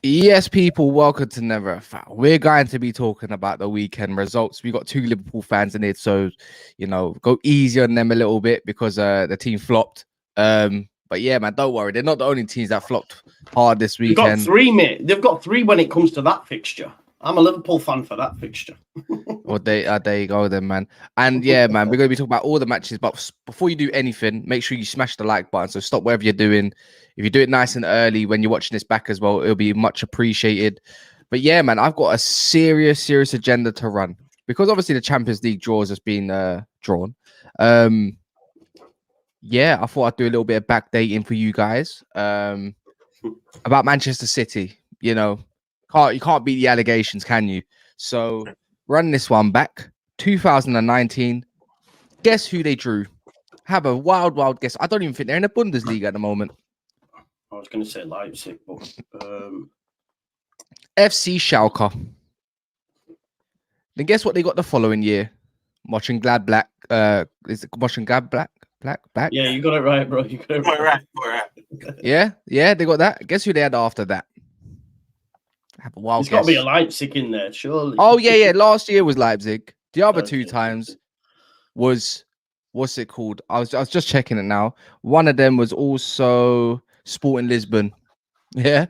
Yes, people, welcome to Never a Foul. We're going to be talking about the weekend results. We got 2 Liverpool fans in it, so go easy on them a little bit because the team flopped. But yeah, man, don't worry, they're not the only teams that flopped hard this weekend. They've got 3, mate. They've got 3 when it comes to that fixture. I'm a Liverpool fan for that fixture. Well, there you go then, man. And yeah, man, we're going to be talking about all the matches. But before you do anything, make sure you smash the like button. So stop whatever you're doing. If you do it nice and early when you're watching this back as well, it'll be much appreciated. But yeah, man, I've got a serious agenda to run. Because obviously the Champions League draws has been drawn. Yeah, I thought I'd do a little bit of backdating for you guys. About Manchester City, you can't beat the allegations, can you? So run this one back. 2019. Guess who they drew? Have a wild guess. I don't even think they're in the Bundesliga at the moment. I was going to say Leipzig, but FC Schalke. Then guess what they got the following year? Mönchengladbach. Is it Mönchengladbach? Black? Yeah, you got it right, bro. You got it right. Yeah, they got that. Guess who they had after that? Have a wild There's guess. got to be a Leipzig in there, surely. Oh yeah. Last year was Leipzig. The other 2 times was, what's it called? I was just checking it now. One of them was also Sporting Lisbon. Yeah,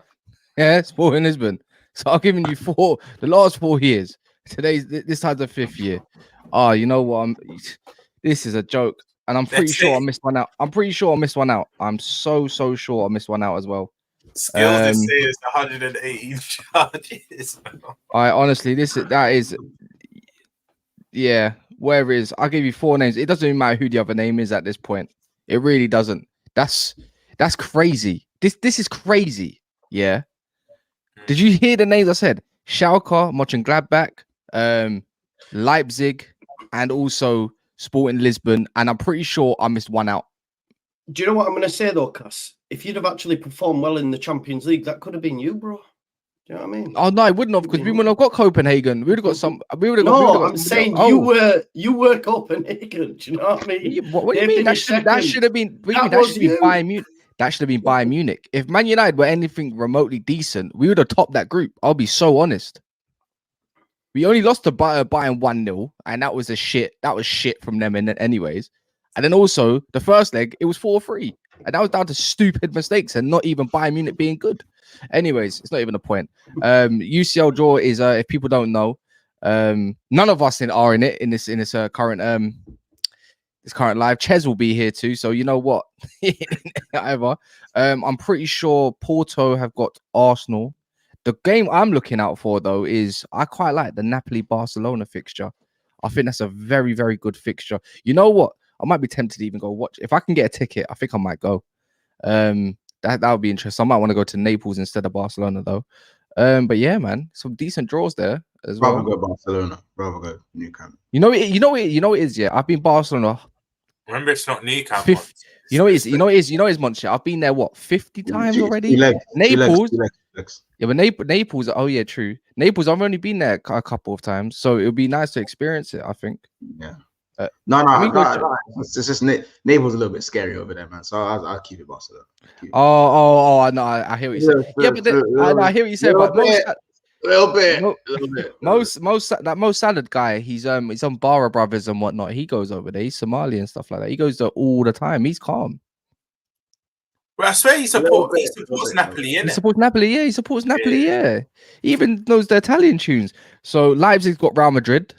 Sporting Lisbon. So I'm giving you 4, the last 4 years. This time's the 5th year. Oh, you know what? This is a joke. And I'm pretty sure I missed one out. I'm so sure I missed one out as well. Skills this year is 118 charges. I honestly, where is? I'll give you 4 names. It doesn't even matter who the other name is at this point. It really doesn't. That's crazy. This is crazy. Yeah. Did you hear the names I said? Schalke, Mönchengladbach, Leipzig, and also Sporting Lisbon. And I'm pretty sure I missed one out. Do you know what I'm going to say though, Cass? If you'd have actually performed well in the Champions League, that could have been you, bro. Do you know what I mean? Oh no, I wouldn't have, because we wouldn't have got Copenhagen. We would have got some. I'm saying you were Copenhagen. Do you know what I mean? What do you mean? That should have been. Bayern Munich. That should have been Bayern Munich. If Man United were anything remotely decent, we would have topped that group. I'll be so honest. We only lost to Bayern 1-0, and that was shit. That was shit from them, anyways. And then also the first leg, it was 4-3, and that was down to stupid mistakes and not even Bayern Munich being good. Anyways, it's not even a point. UCL draw is if people don't know, none of us are in it in this current live. Ches will be here too, so you know what? Whatever. I'm pretty sure Porto have got Arsenal. The game I'm looking out for though is I quite like the Napoli-Barcelona fixture. I think that's a very, very good fixture. You know what? I might be tempted to even go watch. If I can get a ticket, I think I might go. That would be interesting. I might want to go to Naples instead of Barcelona though. But yeah, man, some decent draws there as well. Rather go Barcelona. Rather go Nou Camp. You know it is. Yeah, I've been Barcelona. Remember, it's not Nou Camp. You know it is, Monchi. I've been there 50 times already. Naples. Yeah, but Naples. Oh yeah, true. Naples. I've only been there a couple of times, so it would be nice to experience it. I think. Yeah. No. It's just Naples a little bit scary over there, man. So I'll keep it Barcelona. Oh, no, I hear what you say. Yeah, but I hear what you say. But a little bit. Most Salad guy, he's on Barra Brothers and whatnot. He goes over there. He's Somali and stuff like that. He goes there all the time. He's calm. Well, I swear he supports Napoli, innit? He supports Napoli, yeah. He supports Napoli, yeah. He even knows the Italian tunes. So Leipzig's got Real Madrid.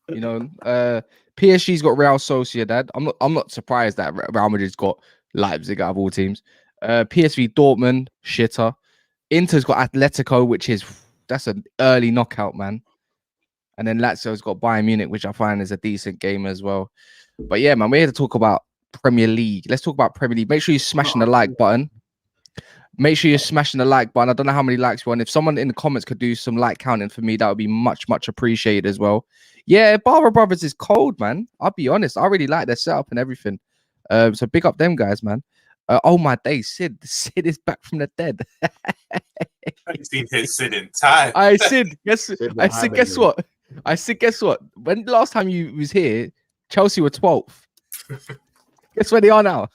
You know, PSG's got Real Sociedad. I'm not surprised that Real Madrid's got Leipzig out of all teams. PSV Dortmund, shitter. Inter's got Atletico, that's an early knockout, man. And then Lazio's got Bayern Munich, which I find is a decent game as well. But yeah, man, we're here to talk about Premier League. Let's talk about Premier League. Make sure you're smashing the like button. Make sure you're smashing the like button. I don't know how many likes you want. If someone in the comments could do some like counting for me, that would be much, much appreciated as well. Yeah, Barber Brothers is cold, man. I'll be honest. I really like their setup and everything. So big up them guys, man. Oh my days, Sid is back from the dead. I've seen Sid in time. Guess what? Guess what? When the last time you was here, Chelsea were 12th. Guess where they are now?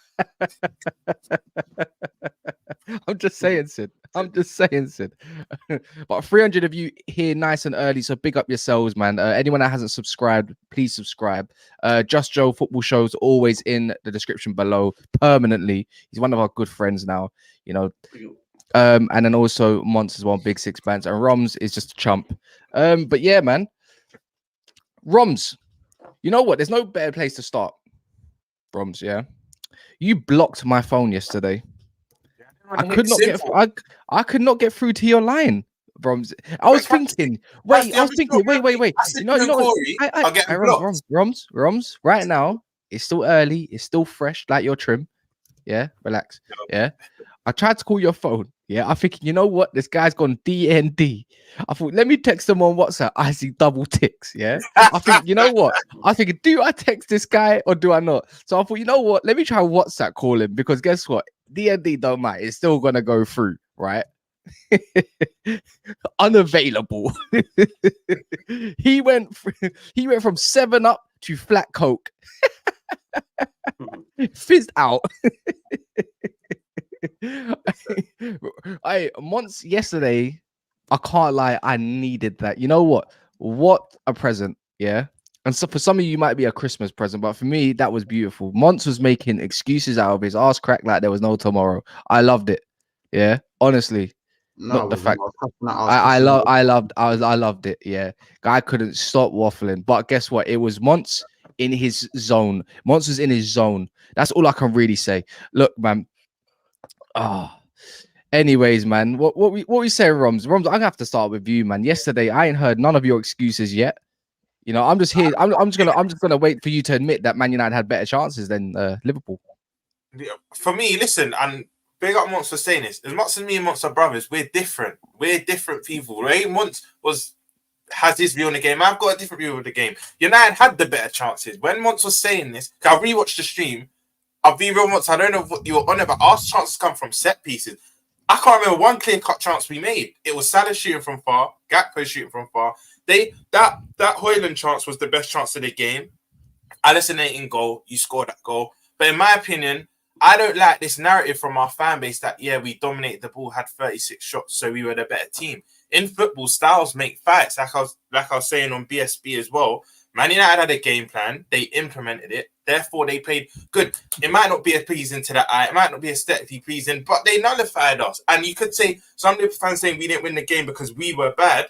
I'm just saying, Sid. But 300 of you here nice and early, so big up yourselves, man. Anyone that hasn't subscribed, please subscribe. Just Joe Football Show's always in the description below permanently. He's one of our good friends now, you know. And then also Monts as well, Big Six Bands, and Roms is just a chump. But yeah, man. Roms, you know what? There's no better place to start. Roms, yeah. You blocked my phone yesterday. I could not get through to your line, Roms. I was thinking, wait. You know, Roms, right now, it's still early, it's still fresh, like your trim. Yeah, relax. Yeah. I tried to call your phone. Yeah, I think, you know what? This guy's gone DND. I thought, let me text him on WhatsApp. I see double ticks. Yeah. I think, you know what? I think, do I text this guy or do I not? So I thought, you know what? Let me try WhatsApp call him, because guess what? DND don't matter. It's still going to go through, right? Unavailable. he went from 7-Up to flat Coke. Fizzed out. Once yesterday, I can't lie, I needed that. You know what a present. Yeah. And so for some of you might be a Christmas present, but for me that was beautiful. Monts was making excuses out of his ass crack like there was no tomorrow. I loved it. Yeah, honestly. Not the fact I loved it. Yeah, guy couldn't stop waffling. But guess what? It was Monts in his zone. Monts was in his zone. That's all I can really say. Look, man. Anyways, man, what we say, Roms? Roms, I'm gonna have to start with you, man. Yesterday, I ain't heard none of your excuses yet. You know, I'm just here. I'm just gonna wait for you to admit that Man United had better chances than Liverpool. For me, listen, and big up Monts for saying this. As much as me and Monts are brothers, we're different. We're different people, right? Monts has his view on the game. I've got a different view of the game. United had the better chances. When Monts was saying this, I rewatched the stream. I'll be real, Monts. I don't know what you were on about. Our chances come from set pieces. I can't remember one clear-cut chance we made. It was Salah shooting from far, Gakpo shooting from far. That Højlund chance was the best chance of the game. Alisson in goal, you scored that goal. But in my opinion, I don't like this narrative from our fan base that, yeah, we dominated the ball, had 36 shots, so we were the better team. In football, styles make fights, like I was saying on BSB as well. Man United had a game plan. They implemented it. Therefore, they played good. It might not be a pleasing to the eye. It might not be aesthetically pleasing, but they nullified us. And you could say, some Liverpool fans saying we didn't win the game because we were bad,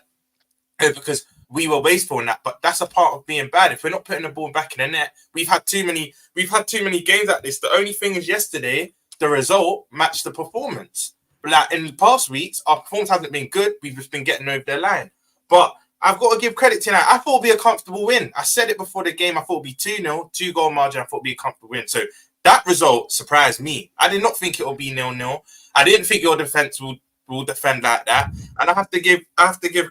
because we were wasteful in that. But that's a part of being bad. If we're not putting the ball back in the net, we've had too many games like this. The only thing is yesterday, the result matched the performance. But like in the past weeks, our performance hasn't been good. We've just been getting over the line. But I've got to give credit tonight. I thought it would be a comfortable win. I said it before the game. I thought it would be 2-0, 2-goal margin. I thought it would be a comfortable win. So that result surprised me. I did not think it would be 0-0. I didn't think your defense will defend like that. And I have to give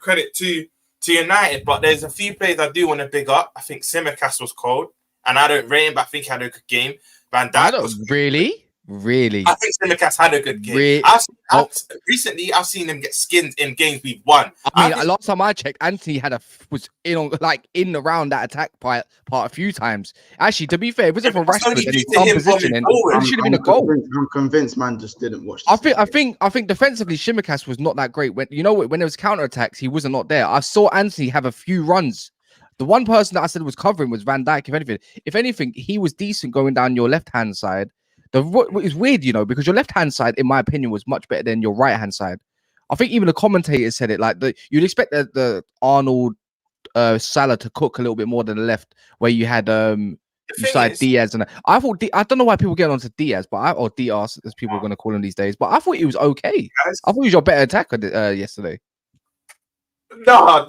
credit to United. But there's a few players I do want to big up. I think Simicast was cold, and I don't rate him, but I think he had a good game. Van Dijk was Really? I think Simicast had a good game. Recently, I've seen him get skinned in games we've won. I mean, last time I checked, Anthony was in around that attack part a few times. Actually, to be fair, it wasn't for Rashford and his positioning. It should have been a goal. I'm convinced, man, just didn't watch. I think defensively, Shimicast was not that great. When there was counter attacks, he wasn't not there. I saw Anthony have a few runs. The one person that I said was covering was Van Dijk. If anything, he was decent going down your left hand side. It's weird, because your left-hand side, in my opinion, was much better than your right-hand side. I think even the commentators said it. Like you'd expect the Arnold, Salah to cook a little bit more than the left, where you had Diaz and I thought I don't know why people get onto Diaz, or Diaz as people are going to call him these days. But I thought he was okay. I thought he was your better attacker yesterday. No,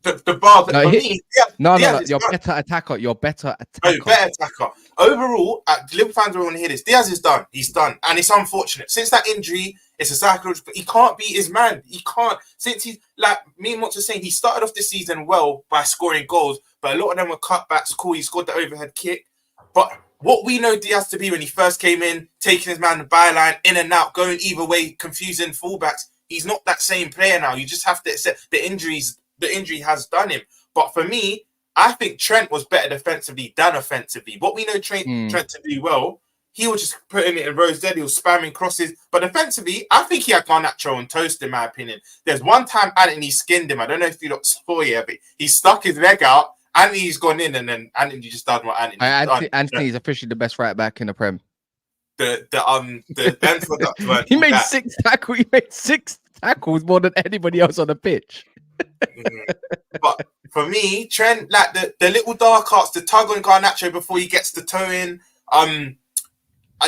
the bar for me. No, you're better attacker. You're better attacker. Oh, better attacker. Overall, Liverpool fans don't want to hear this. Diaz is done. He's done, and it's unfortunate. Since that injury, it's a psychological. He can't beat his man. He can't. Since he's like me and Monts was saying, he started off the season well by scoring goals, but a lot of them were cutbacks. Cool, he scored the overhead kick. But what we know Diaz to be when he first came in, taking his man the byline, in and out, going either way, confusing fullbacks, he's not that same player now. You just have to accept the injury has done him. But for me, I think Trent was better defensively than offensively. What we know Trent to do well, he was just putting it in rows dead. He was spamming crosses. But defensively, I think he had Garnacho on toast, in my opinion. There's one time Anthony skinned him. I don't know if you lot saw it, but he stuck his leg out. Anthony's gone in, and then Anthony just done what Anthony. Anthony's officially the best right back in the Prem. The he made 6 tackles. He made 6 tackles more than anybody else on the pitch. But for me, Trent, like the little dark arts, the tug on Garnacho before he gets the toe in.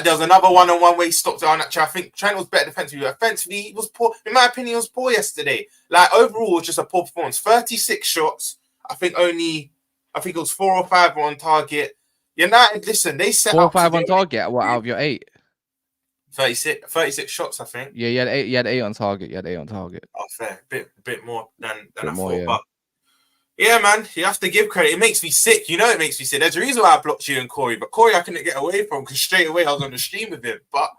There was another one-on-one where he stopped Garnacho. I think Trent was better defensively. Offensively, he was poor. In my opinion, he was poor yesterday. Like overall, it was just a poor performance. 36 shots. I think it was 4 or 5 were on target. United, listen, they set 4 or 5 on target. What out of your 8? 36 shots, I think. Yeah, you had 8 on target. Oh, fair. Bit more than I thought. Yeah. But yeah, man, you have to give credit. It makes me sick. You know it makes me sick. There's a reason why I blocked you and Corey. But Corey, I couldn't get away from because straight away I was on the stream with him. But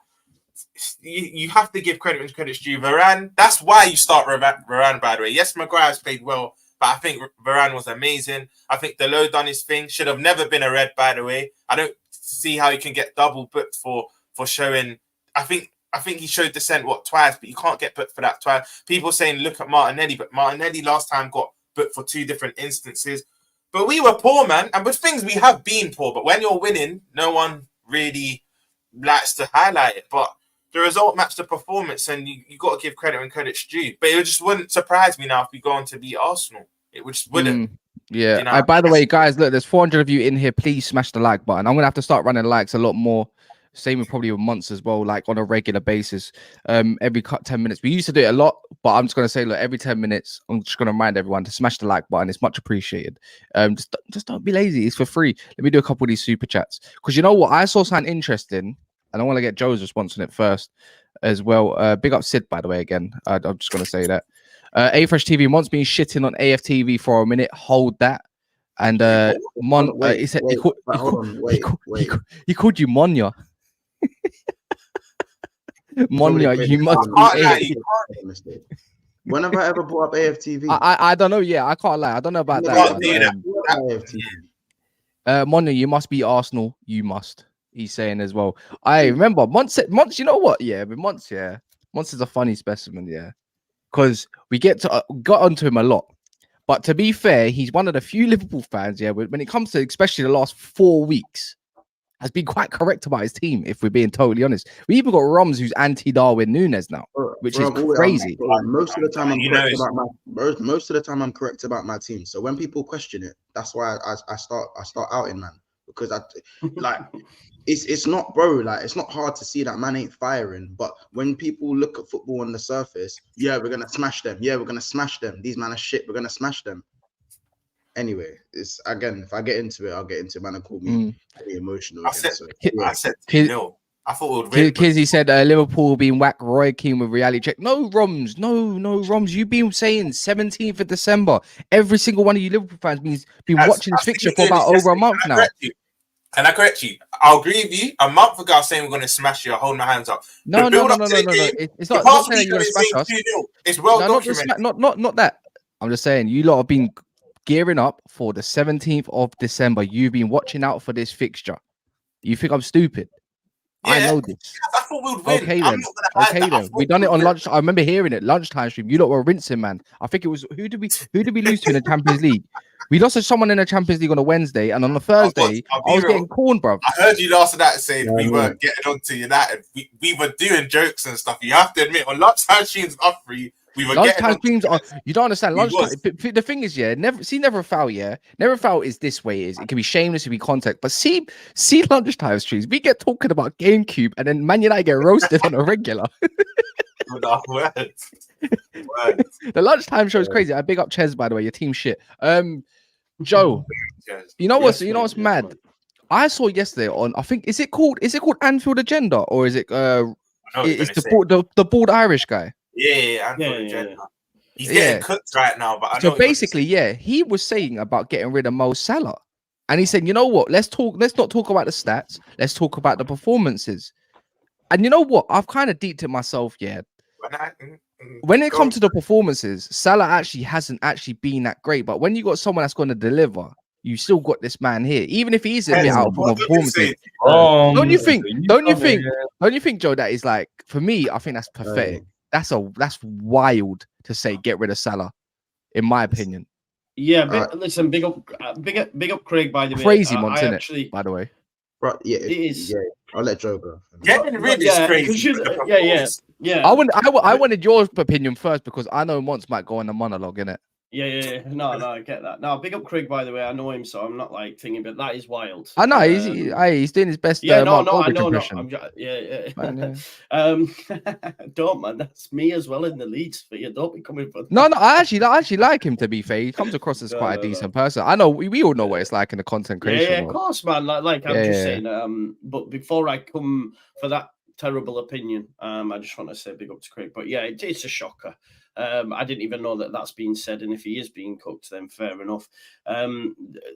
you have to give credit when credit's due. Varane, that's why you start Varane, by the way. Yes, Maguire's played well, but I think Varane was amazing. I think Delo done his thing. Should have never been a red, by the way. I don't see how you can get double booked for showing. I think he showed dissent twice, but you can't get booked for that twice. People saying look at Martinelli, but Martinelli last time got booked for 2 different instances. But we were poor, man, and with things we have been poor. But when you're winning, no one really likes to highlight it. But the result matched the performance, and you got to give credit when credit's due. But it just wouldn't surprise me now if we go on to beat Arsenal. It just wouldn't. Yeah. You know? By the way, guys, look, there's 400 of you in here. Please smash the like button. I'm gonna have to start running likes a lot more. Same with probably with months as well, like on a regular basis. Every 10 minutes. We used to do it a lot, but I'm just gonna say, look, every 10 minutes, I'm just gonna remind everyone to smash the like button. It's much appreciated. Just don't be lazy. It's for free. Let me do a couple of these super chats because you know what? I saw something interesting, and I want to get Joe's response on it first as well. Big up Sid, by the way. Again, I'm just gonna say that. A-Fresh TV wants me shitting on AFTV for a minute. Hold that. And he said he called you Monya. Monya, you must be. When have I ever brought up AFTV? I don't know. Yeah, I can't lie. I don't know about that. Monya, you must be Arsenal. You must. He's saying as well. I remember Monts. You know what? Yeah, but Monts is a funny specimen. Yeah, because we got onto him a lot. But to be fair, he's one of the few Liverpool fans. Yeah, when it comes to especially the last 4 weeks, has been quite correct about his team, if we're being totally honest. We even got Roms who's anti-Darwin Nunes now, which is crazy. Most of the time I'm correct about my team. So when people question it, that's why I start outing, man. Because it's not, bro, like it's not hard to see that man ain't firing. But when people look at football on the surface, yeah, we're gonna smash them. Yeah, we're gonna smash them. These man are shit, we're gonna smash them. Anyway, it's again, if I get into it, I'll get into it. Man, call me pretty emotional. I said 2-0. I thought we would. Kizzy said Liverpool being whacked. Roy Keane with reality check. No, Roms. You've been saying 17th of December. Every single one of you Liverpool fans been watching this fixture for about over a month now. Can I correct you? I'll agree with you. A month ago, I was saying we're going to smash you. I'll hold my hands up. No. It's not saying you're going to smash us. It's well documented. Not that. I'm just saying you lot have been gearing up for the 17th of December. You've been watching out for this fixture. You think I'm stupid? Yeah, I know this. I thought we would win. Okay then. We done it on lunch. I remember hearing it lunchtime stream. You lot were rinsing, man. I think it was who did we lose to in the Champions League? We lost to someone in the Champions League on a Wednesday, and on a Thursday, I was getting corned, bro. I heard you last night saying we weren't getting on to United. We were doing jokes and stuff. You have to admit, on lunchtime streams up for you. We were lunchtime streams are, you don't understand. Lunchtime, the thing is, yeah, never foul, yeah. Never foul is this way. It can be shameless, it can be contact. But see lunchtime streams. We get talking about GameCube, and then Man United get roasted on a regular. Words. The lunchtime show is crazy. I big up Ches, by the way. Your team shit. Joe, you know what's mad? I saw yesterday on. I think is it called Anfield Agenda, or is it it's the bald Irish guy? Yeah. He's getting cooked right now. But I know so basically, he was saying about getting rid of Mo Salah, and he said, you know what? Let's not talk about the stats. Let's talk about the performances. And you know what? I've kind of deeped it myself. Yeah. When it comes to the performances, Salah actually hasn't actually been that great. But when you got someone that's going to deliver, you still got this man here, even if he's a bit out from a performances. Don't you think, Joe, that is like, for me, I think that's pathetic. That's wild to say get rid of Salah, in my opinion. Yeah, listen, big up Craig, by the way. Crazy months, actually, by the way. Right, yeah, it is. Yeah, I'll let Joe go. Getting rid is crazy. Yeah. I wanted your opinion first because I know Mons might go on a monologue, innit? Yeah. No, I get that. No, big up Craig, by the way. I know him, so I'm not like thinking, but that is wild. I know he's doing his best. I know. Don't, man. That's me as well in the leads for you. Don't be coming for that. No. I actually like him. To be fair, he comes across as quite a decent person. I know we all know what it's like in the content creation. Yeah, of course, man. Like I'm just saying. But before I come for that terrible opinion, I just want to say big up to Craig. But yeah, it's a shocker. I didn't even know that that's been said, and if he is being cooked, then fair enough.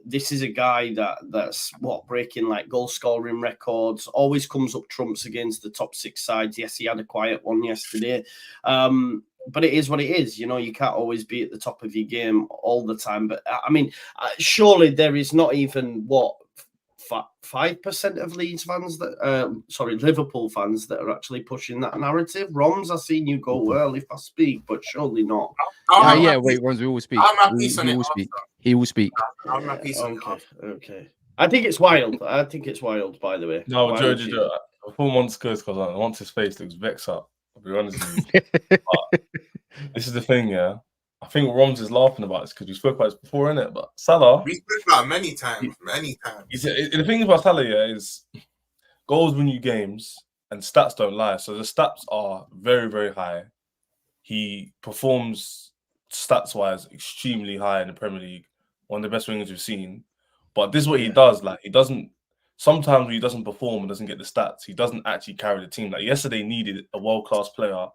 This is a guy that's breaking like goal scoring records, always comes up trumps against the top 6 sides. Yes, he had a quiet one yesterday, but it is what it is. You know, you can't always be at the top of your game all the time. But I mean, surely there is not even 5% of Leeds fans Liverpool fans that are actually pushing that narrative. Roms, I've seen you go well if I speak, but surely not. Wait, Roms, we will speak. He will speak. Okay. I think it's wild. By the way. No, Joe. Before Mons goes, because once his face looks vexed up. I'll be honest with you. But this is the thing, yeah. I think Roms is laughing about this because we spoke about this before, innit? But Salah, we spoke about it many times. The thing about Salah, is goals win you games and stats don't lie. So the stats are very, very high. He performs stats-wise extremely high in the Premier League. One of the best wingers we've seen. But this is what he does. Like, he doesn't. Sometimes when he doesn't perform and doesn't get the stats, he doesn't actually carry the team. Like yesterday, needed a world-class player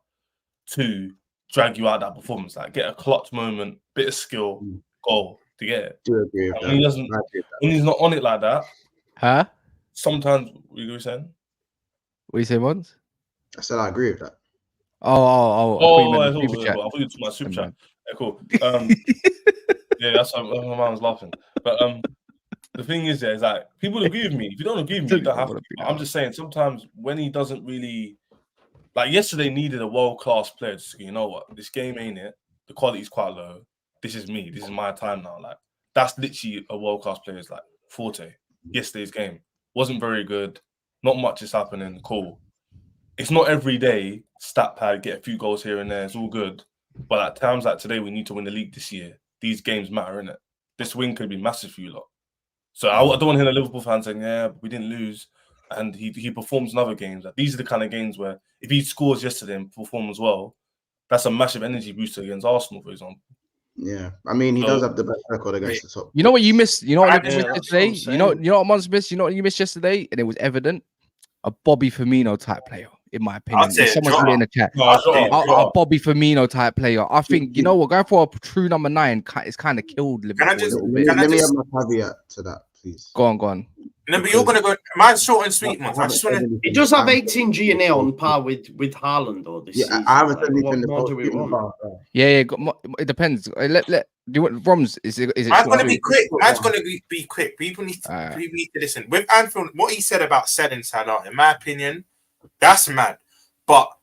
to drag you out that performance, like get a clutch moment, bit of skill, goal to get it. Do agree with that. When he's not on it like that, sometimes what you saying? What you say, Mons? I said I agree with that. I thought you were talking about super chat. Yeah, cool. Yeah, that's why my man was laughing. But the thing is, is like people agree with me. If you don't agree with me, you don't have to. I'm just saying sometimes when he doesn't really. Like yesterday needed a world-class player to say, you know what, this game ain't it. The quality is quite low. This is me. This is my time now. Like that's literally a world-class player's like forte. Yesterday's game wasn't very good. Not much is happening. Cool. It's not every day. Stat pad, get a few goals here and there. It's all good. But at times like today, we need to win the league this year. These games matter, innit? This win could be massive for you lot. So I don't want to hear the Liverpool fans saying, yeah, we didn't lose. And he performs in other games. Like, these are the kind of games where if he scores yesterday and performs well, that's a massive energy booster against Arsenal, for example. Yeah, I mean he does have the best record against the top. You know what you missed? You know what you missed yesterday? You know what Mons missed? You know what you missed yesterday? And it was evident. A Bobby Firmino type player, in my opinion. Someone's put it in the chat. A Bobby Firmino type player. I think you know what, going for a true number 9 is kind of killed Liverpool. Let me have my caveat to that, please. Go on. No, but you're gonna go. Mine's short and sweet, man. I just want to. He does have 18 G&A on par with Haaland, though. This season. I haven't said anything. It depends. Do you want Roms? Is it? Mine's gonna be quick. Mine's gonna be quick. People need to listen. With Anfield, what he said about selling Salah, in my opinion, that's mad. But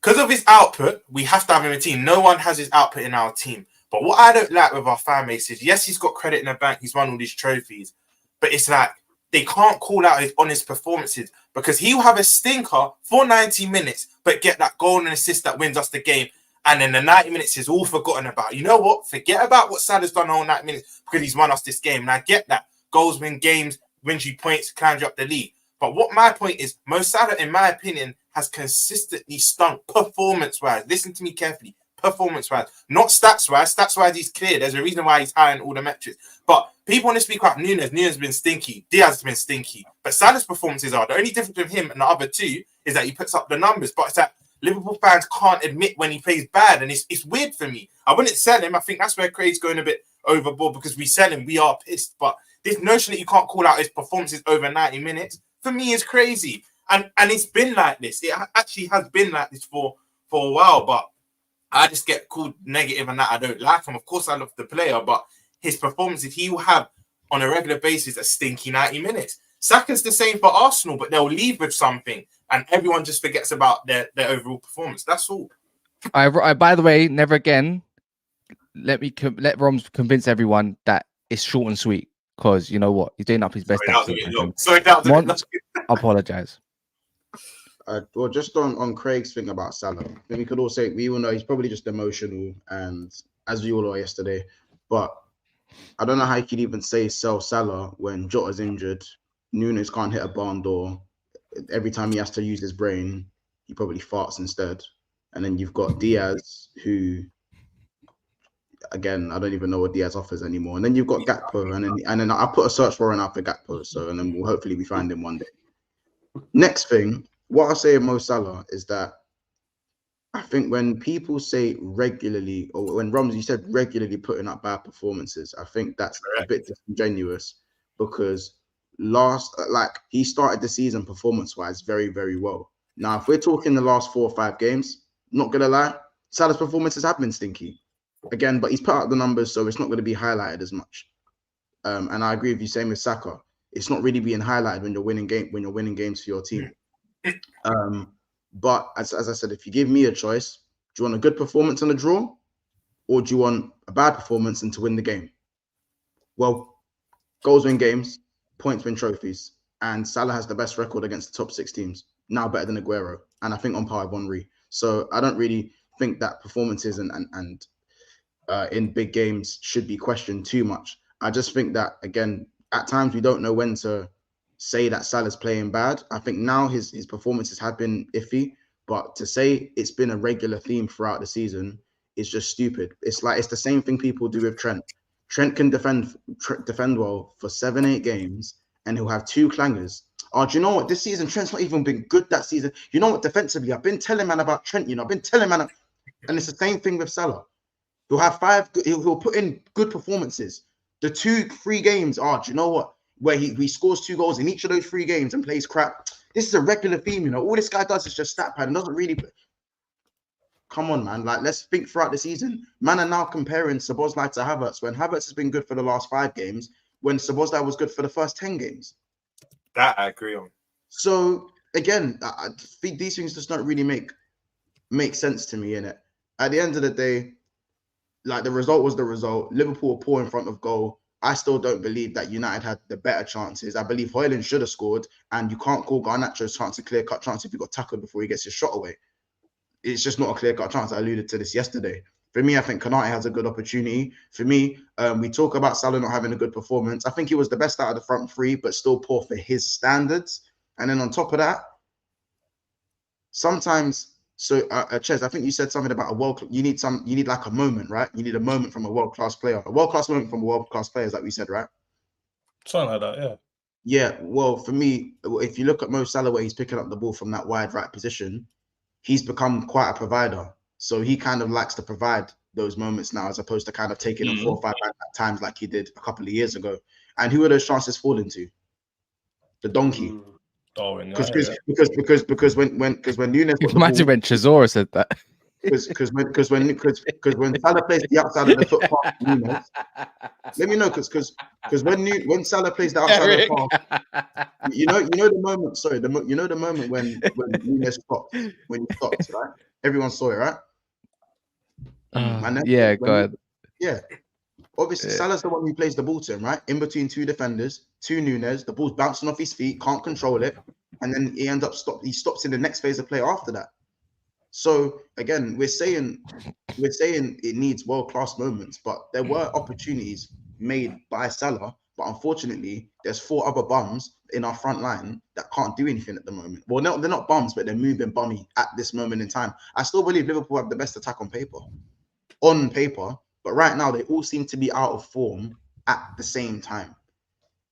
because of his output, we have to have him in a team. No one has his output in our team. But what I don't like with our fan base is, yes, he's got credit in the bank. He's won all these trophies, but it's like. They can't call out his honest performances because he'll have a stinker for 90 minutes, but get that goal and assist that wins us the game. And then the 90 minutes is all forgotten about. You know what? Forget about what Salah's done all 90 minutes because he's won us this game. And I get that. Goals win games, wins you points, climbs you up the league. But what my point is, Mo Salah, in my opinion, has consistently stunk performance-wise. Listen to me carefully. Performance-wise, not stats-wise. Stats-wise, he's clear. There's a reason why he's high in all the metrics. But people want to speak about Nunes. Nunes has been stinky. Diaz has been stinky. But Salah's performances are. The only difference with him and the other two is that he puts up the numbers. But it's that Liverpool fans can't admit when he plays bad, and it's weird for me. I wouldn't sell him. I think that's where Craig's going a bit overboard because we sell him, we are pissed. But this notion that you can't call out his performances over 90 minutes for me is crazy. And it's been like this. It actually has been like this for a while. But I just get called negative and that I don't like him. Of course, I love the player, but his performances he will have on a regular basis a stinky 90 minutes. Saka's the same for Arsenal, but they'll leave with something, and everyone just forgets about their overall performance. That's all. I by the way, never again. Let Roms convince everyone that it's short and sweet, because you know what, he's doing up his best. Sorry, I apologize. Well, just on Craig's thing about Salah, then we could all say we all know he's probably just emotional, and as we all know yesterday, but I don't know how you could even say sell Salah when Jota's injured. Nunes can't hit a barn door. Every time he has to use his brain, he probably farts instead. And then you've got Diaz, who, again, I don't even know what Diaz offers anymore. And then you've got Gakpo, and then I put a search warrant out for Gakpo. So, and then we'll hopefully find him one day. Next thing, what I say of Mo Salah is that I think when people say regularly, or when Ramsey said regularly putting up bad performances, I think that's a bit disingenuous because he started the season performance-wise very, very well. Now, if we're talking the last 4 or 5 games, not gonna lie, Salah's performances have been stinky. Again, but he's put out the numbers, so it's not going to be highlighted as much. And I agree with you, same with Saka. It's not really being highlighted when you're winning games for your team. But as I said, if you give me a choice, do you want a good performance and a draw, or do you want a bad performance and to win the game? Well, goals win games, points win trophies, and Salah has the best record against the top 6 teams, now better than Aguero, and I think on par with Henry. So I don't really think that performances and in big games should be questioned too much. I just think that, again, at times we don't know when to say that Salah's playing bad. I think now his performances have been iffy, but to say it's been a regular theme throughout the season is just stupid. It's the same thing people do with Trent. Trent can defend well for 7-8 games, and he'll have 2 clangers. Oh, do you know what? This season, Trent's not even been good that season. You know what? Defensively, I've been telling man about Trent. I've been telling man, and it's the same thing with Salah. He'll have 5. He'll put in good performances. The 2-3 games are, do you know what? Where he scores 2 goals in each of those 3 games and plays crap. This is a regular theme, All this guy does is just stat pad and doesn't really. Come on, man. Let's think throughout the season. Man are now comparing Szoboszlai to Havertz when Havertz has been good for the last 5 games, when Szoboszlai was good for the first 10 games. That I agree on. So again, I think these things just don't really make sense to me, innit? At the end of the day, the result was the result. Liverpool were poor in front of goal. I still don't believe that United had the better chances. I believe Højlund should have scored, and you can't call Garnacho's chance a clear-cut chance if he got tackled before he gets his shot away. It's just not a clear-cut chance. I alluded to this yesterday. For me, I think Konate has a good opportunity. For me, we talk about Salah not having a good performance. I think he was the best out of the front 3, but still poor for his standards. And then on top of that, sometimes, Ches, I think you said something about you need like a moment, right? You need a moment from a world-class player. A world-class moment from a world-class player is like we said, right? Something like that, yeah. Yeah, well, for me, if you look at Mo Salah where he's picking up the ball from that wide right position, he's become quite a provider. So he kind of likes to provide those moments now, as opposed to kind of taking them 4 or 5 times like he did a couple of years ago. And who are those chances falling to? The donkey. Because when Nunes imagine when Chisora said that. Because when Salah plays the outside of the foot pass, Nunes, let me know because when Salah plays the outside of the pass, you know the moment. Sorry, the moment when Nunes stopped, when he stopped, right? Everyone saw it, right? Yeah, go ahead. Yeah, obviously Salah's the one who plays the ball to him, right? In between 2 defenders, to Nunes, the ball's bouncing off his feet, can't control it, and then he ends up he stops in the next phase of play after that. So again, we're saying it needs world-class moments, but there were opportunities made by Salah, but unfortunately, there's 4 other bums in our front line that can't do anything at the moment. Well, no, they're not bums, but they're moving bummy at this moment in time. I still believe Liverpool have the best attack on paper, but right now they all seem to be out of form at the same time,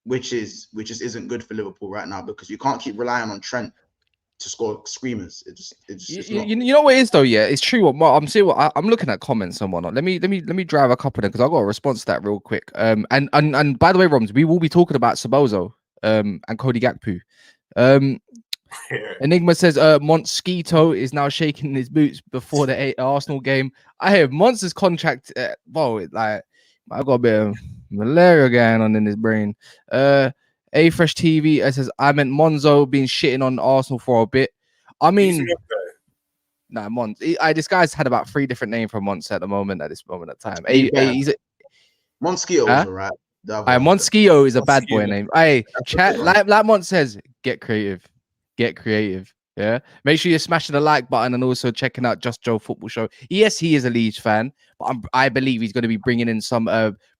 which just isn't good for Liverpool right now, because you can't keep relying on Trent to score screamers. It's not. You know what it is though, yeah, it's true. What I'm saying, I'm looking at comments and whatnot. Let me drive a couple of them because I got a response to that real quick. And by the way, Roms, we will be talking about Sabozo and Cody Gakpo. Enigma says Mosquito is now shaking his boots before the Arsenal game. I hear Monster's contract. Like I got a bit of malaria going on in his brain. A Fresh TV says I meant Monzo being shitting on Arsenal for a bit. I mean, nah, this guy's had about 3 different names for Monts at this moment of time. He's Mosquito is alright. Mosquito is a bad boy name. Hey, chat like Mont says, get creative. Yeah, make sure you're smashing the like button and also checking out Just Joe Football Show. Yes, he is a Leeds fan, but I believe he's going to be bringing in some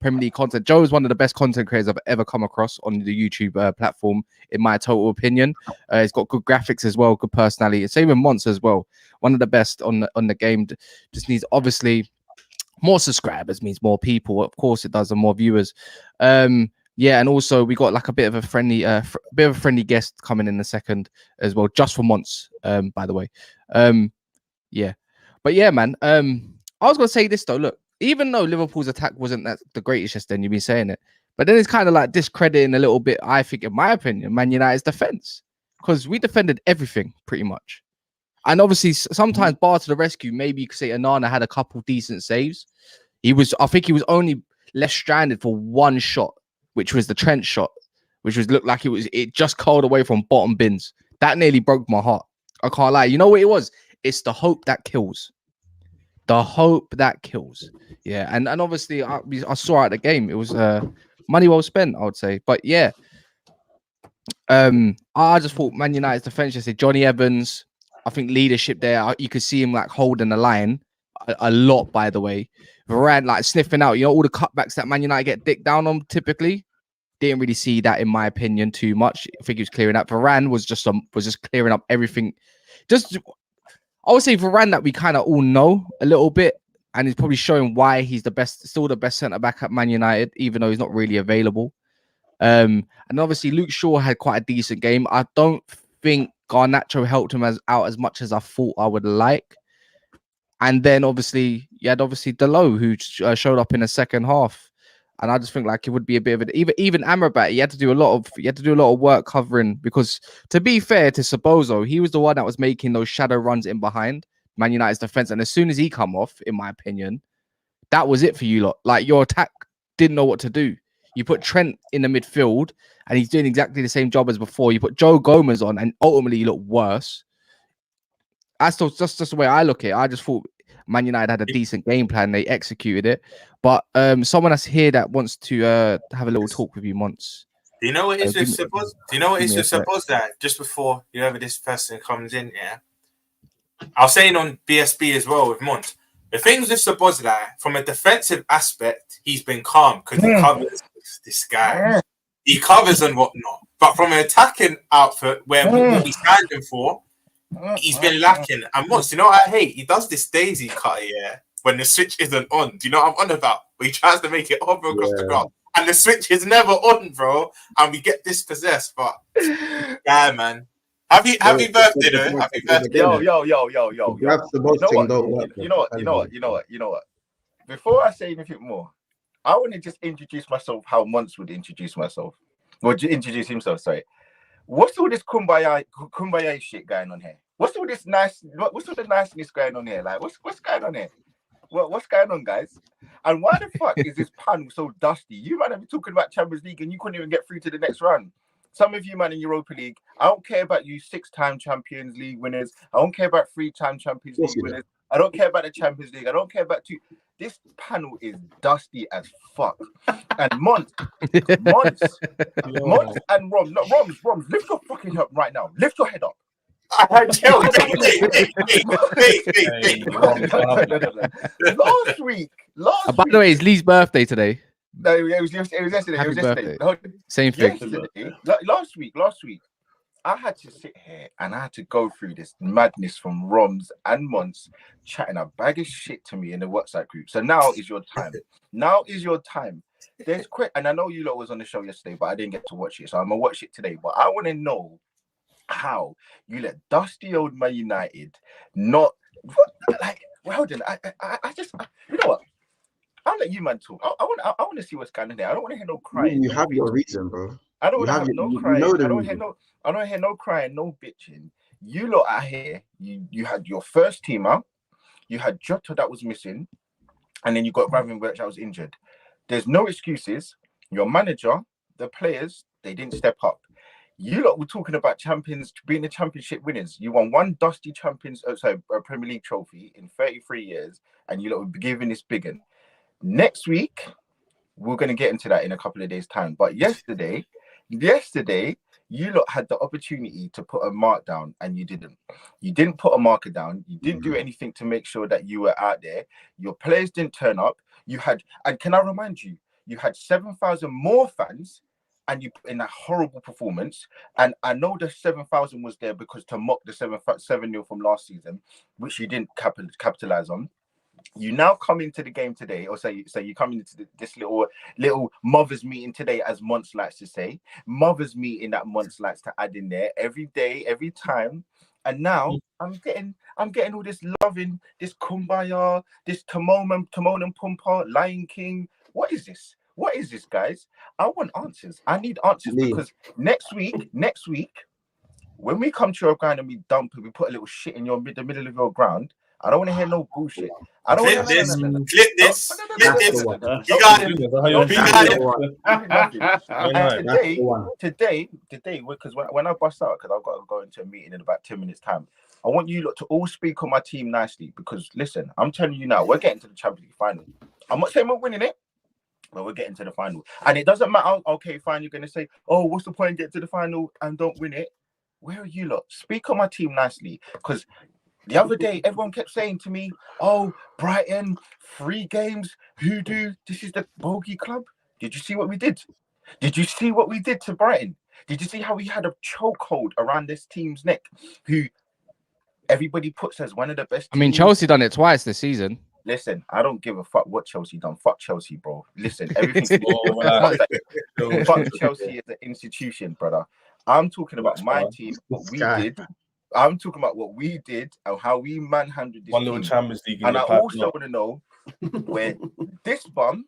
Premier League content. Joe is one of the best content creators I've ever come across on the YouTube platform, in my total opinion. He's got good graphics as well, good personality. Same with Monts as well. One of the best on the game. Just needs obviously more subscribers means more people. Of course, it does, and more viewers. Yeah, and also we got like a bit of a friendly guest coming in a second as well, just for Monts, by the way. Yeah, but yeah, man. I was gonna say this though. Look, even though Liverpool's attack wasn't the greatest just then, you've been saying it, but then it's kind of like discrediting a little bit. I think, in my opinion, Man United's defense, because we defended everything pretty much, and obviously sometimes bar to the rescue. Maybe you could say Onana had a couple decent saves. I think he was only left stranded for one shot, which was the Trent shot, which looked like it just curled away from bottom bins. That nearly broke my heart. I can't lie. You know what it was? It's the hope that kills. The hope that kills. Yeah, and obviously I saw at the game. It was money well spent, I would say. But yeah, I just thought Man United's defense. I said Johnny Evans. I think leadership there. You could see him like holding the line a lot. By the way, Varane like sniffing out. You know all the cutbacks that Man United get dicked down on typically. Didn't really see that, in my opinion, too much. I think he was clearing up. Varane was just clearing up everything. I would say Varane that we kind of all know a little bit, and he's probably showing why he's still the best centre back at Man United, even though he's not really available. And obviously Luke Shaw had quite a decent game. I don't think Garnacho helped him out as much as I thought I would like. And then obviously you had Delo, who showed up in the second half. And I just think like it would be a bit of even Amrabat. He had to do a lot of work covering, because to be fair to Sabozo, he was the one that was making those shadow runs in behind Man United's defense. And as soon as he come off, in my opinion, that was it for you lot. Like your attack didn't know what to do. You put Trent in the midfield, and he's doing exactly the same job as before. You put Joe Gomez on, and ultimately you look worse. That's just the way I look at it. I just thought Man United had a decent game plan. They executed it. But someone that's here that wants to have a little talk with you, Monts. Do you know what it is with suppose? Do you know what it is with suppose that just before whoever this person comes in, yeah? I was saying on BSB as well with Monts. The things with suppose that from a defensive aspect, he's been calm because he covers this guy. He covers and whatnot. But from an attacking outfit where what we standing for, he's been lacking. And Monts, you know what I hate? He does this daisy cutter, yeah. When the switch isn't on, do you know what I'm on about? He tries to make it hover across the ground, and the switch is never on, bro. And we get dispossessed. But yeah, man. Happy birthday, though. Happy birthday. Yo. You know what? Before I say anything more, I want to just introduce myself how Monts would introduce myself. Or introduce himself, sorry. What's all this kumbaya shit going on here? What's all the niceness going on here? Like, what's going on here? What's going on, guys? And why the fuck is this panel so dusty? You might have been talking about Champions League and you couldn't even get through to the next round. Some of you, man, in Europa League, I don't care about you 6-time Champions League winners. I don't care about 3-time Champions League winners. I don't care about the Champions League. I don't care about 2. This panel is dusty as fuck. And Monts and Roms, lift your fucking head up right now. Lift your head up. Last week. By the way, it's Lee's birthday today. No, it was yesterday. Happy it was yesterday. birthday. Same thing. Last week, I had to sit here and I had to go through this madness from Roms and Monts chatting a bag of shit to me in the WhatsApp group. So now is your time. And I know you lot was on the show yesterday, but I didn't get to watch it, so I'm gonna watch it today. But I want to know how you let dusty old Man United not like. Well done. I just you know what? I'll let you man talk. I want to see what's going on there. I don't want to hear no crying. You have your reason, bro. I don't want to have no crying. I don't hear no crying, no bitching. You lot out here, you had your first team out. You had Jota that was missing, and then you got Gravenberch that was injured. There's no excuses. Your manager, the players, they didn't step up. You lot were talking about champions being the championship winners. You won one dusty Premier League trophy in 33 years, and you lot were giving this big one. Next week, we're going to get into that in a couple of days' time. But yesterday, you lot had the opportunity to put a mark down, and you didn't. You didn't put a marker down. You didn't do anything to make sure that you were out there. Your players didn't turn up. And can I remind you, you had 7,000 more fans, and you put in that horrible performance. And I know the 7,000 was there because to mock the 7-0 from last season, which you didn't capitalize on. You now come into the game today, or say you come into this little mothers meeting today, as Monts likes to say. Mothers meeting that Monts likes to add in there every day, every time. And now I'm getting all this loving, this kumbaya, this Timon and Pumbaa, Lion King. What is this? What is this, guys? I want answers. I need answers because next week, when we come to your ground and we dump it, we put a little shit in the middle of your ground. I don't want to hear no bullshit. I don't want to hear Clip this. You got it. Today, because when I bust out, because I've got to go into a meeting in about 10 minutes' time, I want you lot to all speak on my team nicely because, listen, I'm telling you now, we're getting to the Champions League final. I'm not saying we're winning it, but we're getting to the final. And it doesn't matter, okay, fine, you're going to say, oh, what's the point? Get to the final and don't win it. Where are you lot? Speak on my team nicely because the other day, everyone kept saying to me, oh, Brighton, 3 games, hoodoo, this is the bogey club. Did you see what we did? Did you see what we did to Brighton? Did you see how we had a chokehold around this team's neck, who everybody puts as one of the best teams? I mean, Chelsea done it twice this season. Listen, I don't give a fuck what Chelsea done. Fuck Chelsea, bro. Listen, everything. Fuck Chelsea as an institution, brother. I'm talking about my team, what we did. I'm talking about what we did and how we manhandled this little Champions League. And I also want to know where this bum,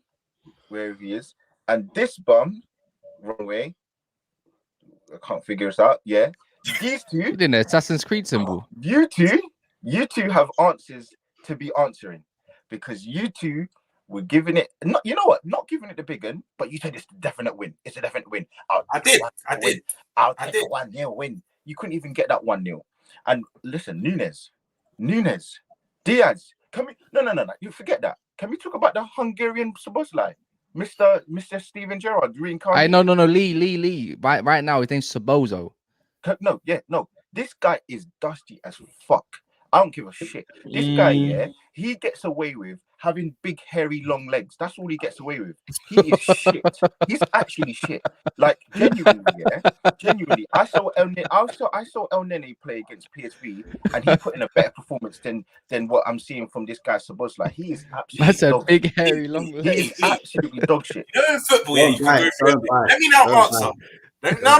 wherever he is, and this bum, wrong way. I can't figure this out. Yeah, these two. You didn't know Assassin's Creed symbol. You two have answers to be answering because you two were giving it. Not, you know what? Not giving it the big one, but you said it's a definite win. It's a definite win. I did. I'll take a 1-0 win. You couldn't even get that 1-0. And listen, Nunes, Diaz, can we? No. You forget that. Can we talk about the Hungarian Szoboszlai, Mr. Steven Gerrard reincarnated? No. Lee. Right now, his name's Sabozo. No. This guy is dusty as fuck. I don't give a shit. This guy, yeah, he gets away with having big, hairy, long legs. That's all he gets away with. He is shit. He's actually shit. Like, genuinely. I saw El Nene play against PSV, and he put in a better performance than what I'm seeing from this guy Szoboszlai. He is absolutely That's a big, hairy, long legs. He is absolutely dog shit. You know, in football, you can go through. Let me now answer. No,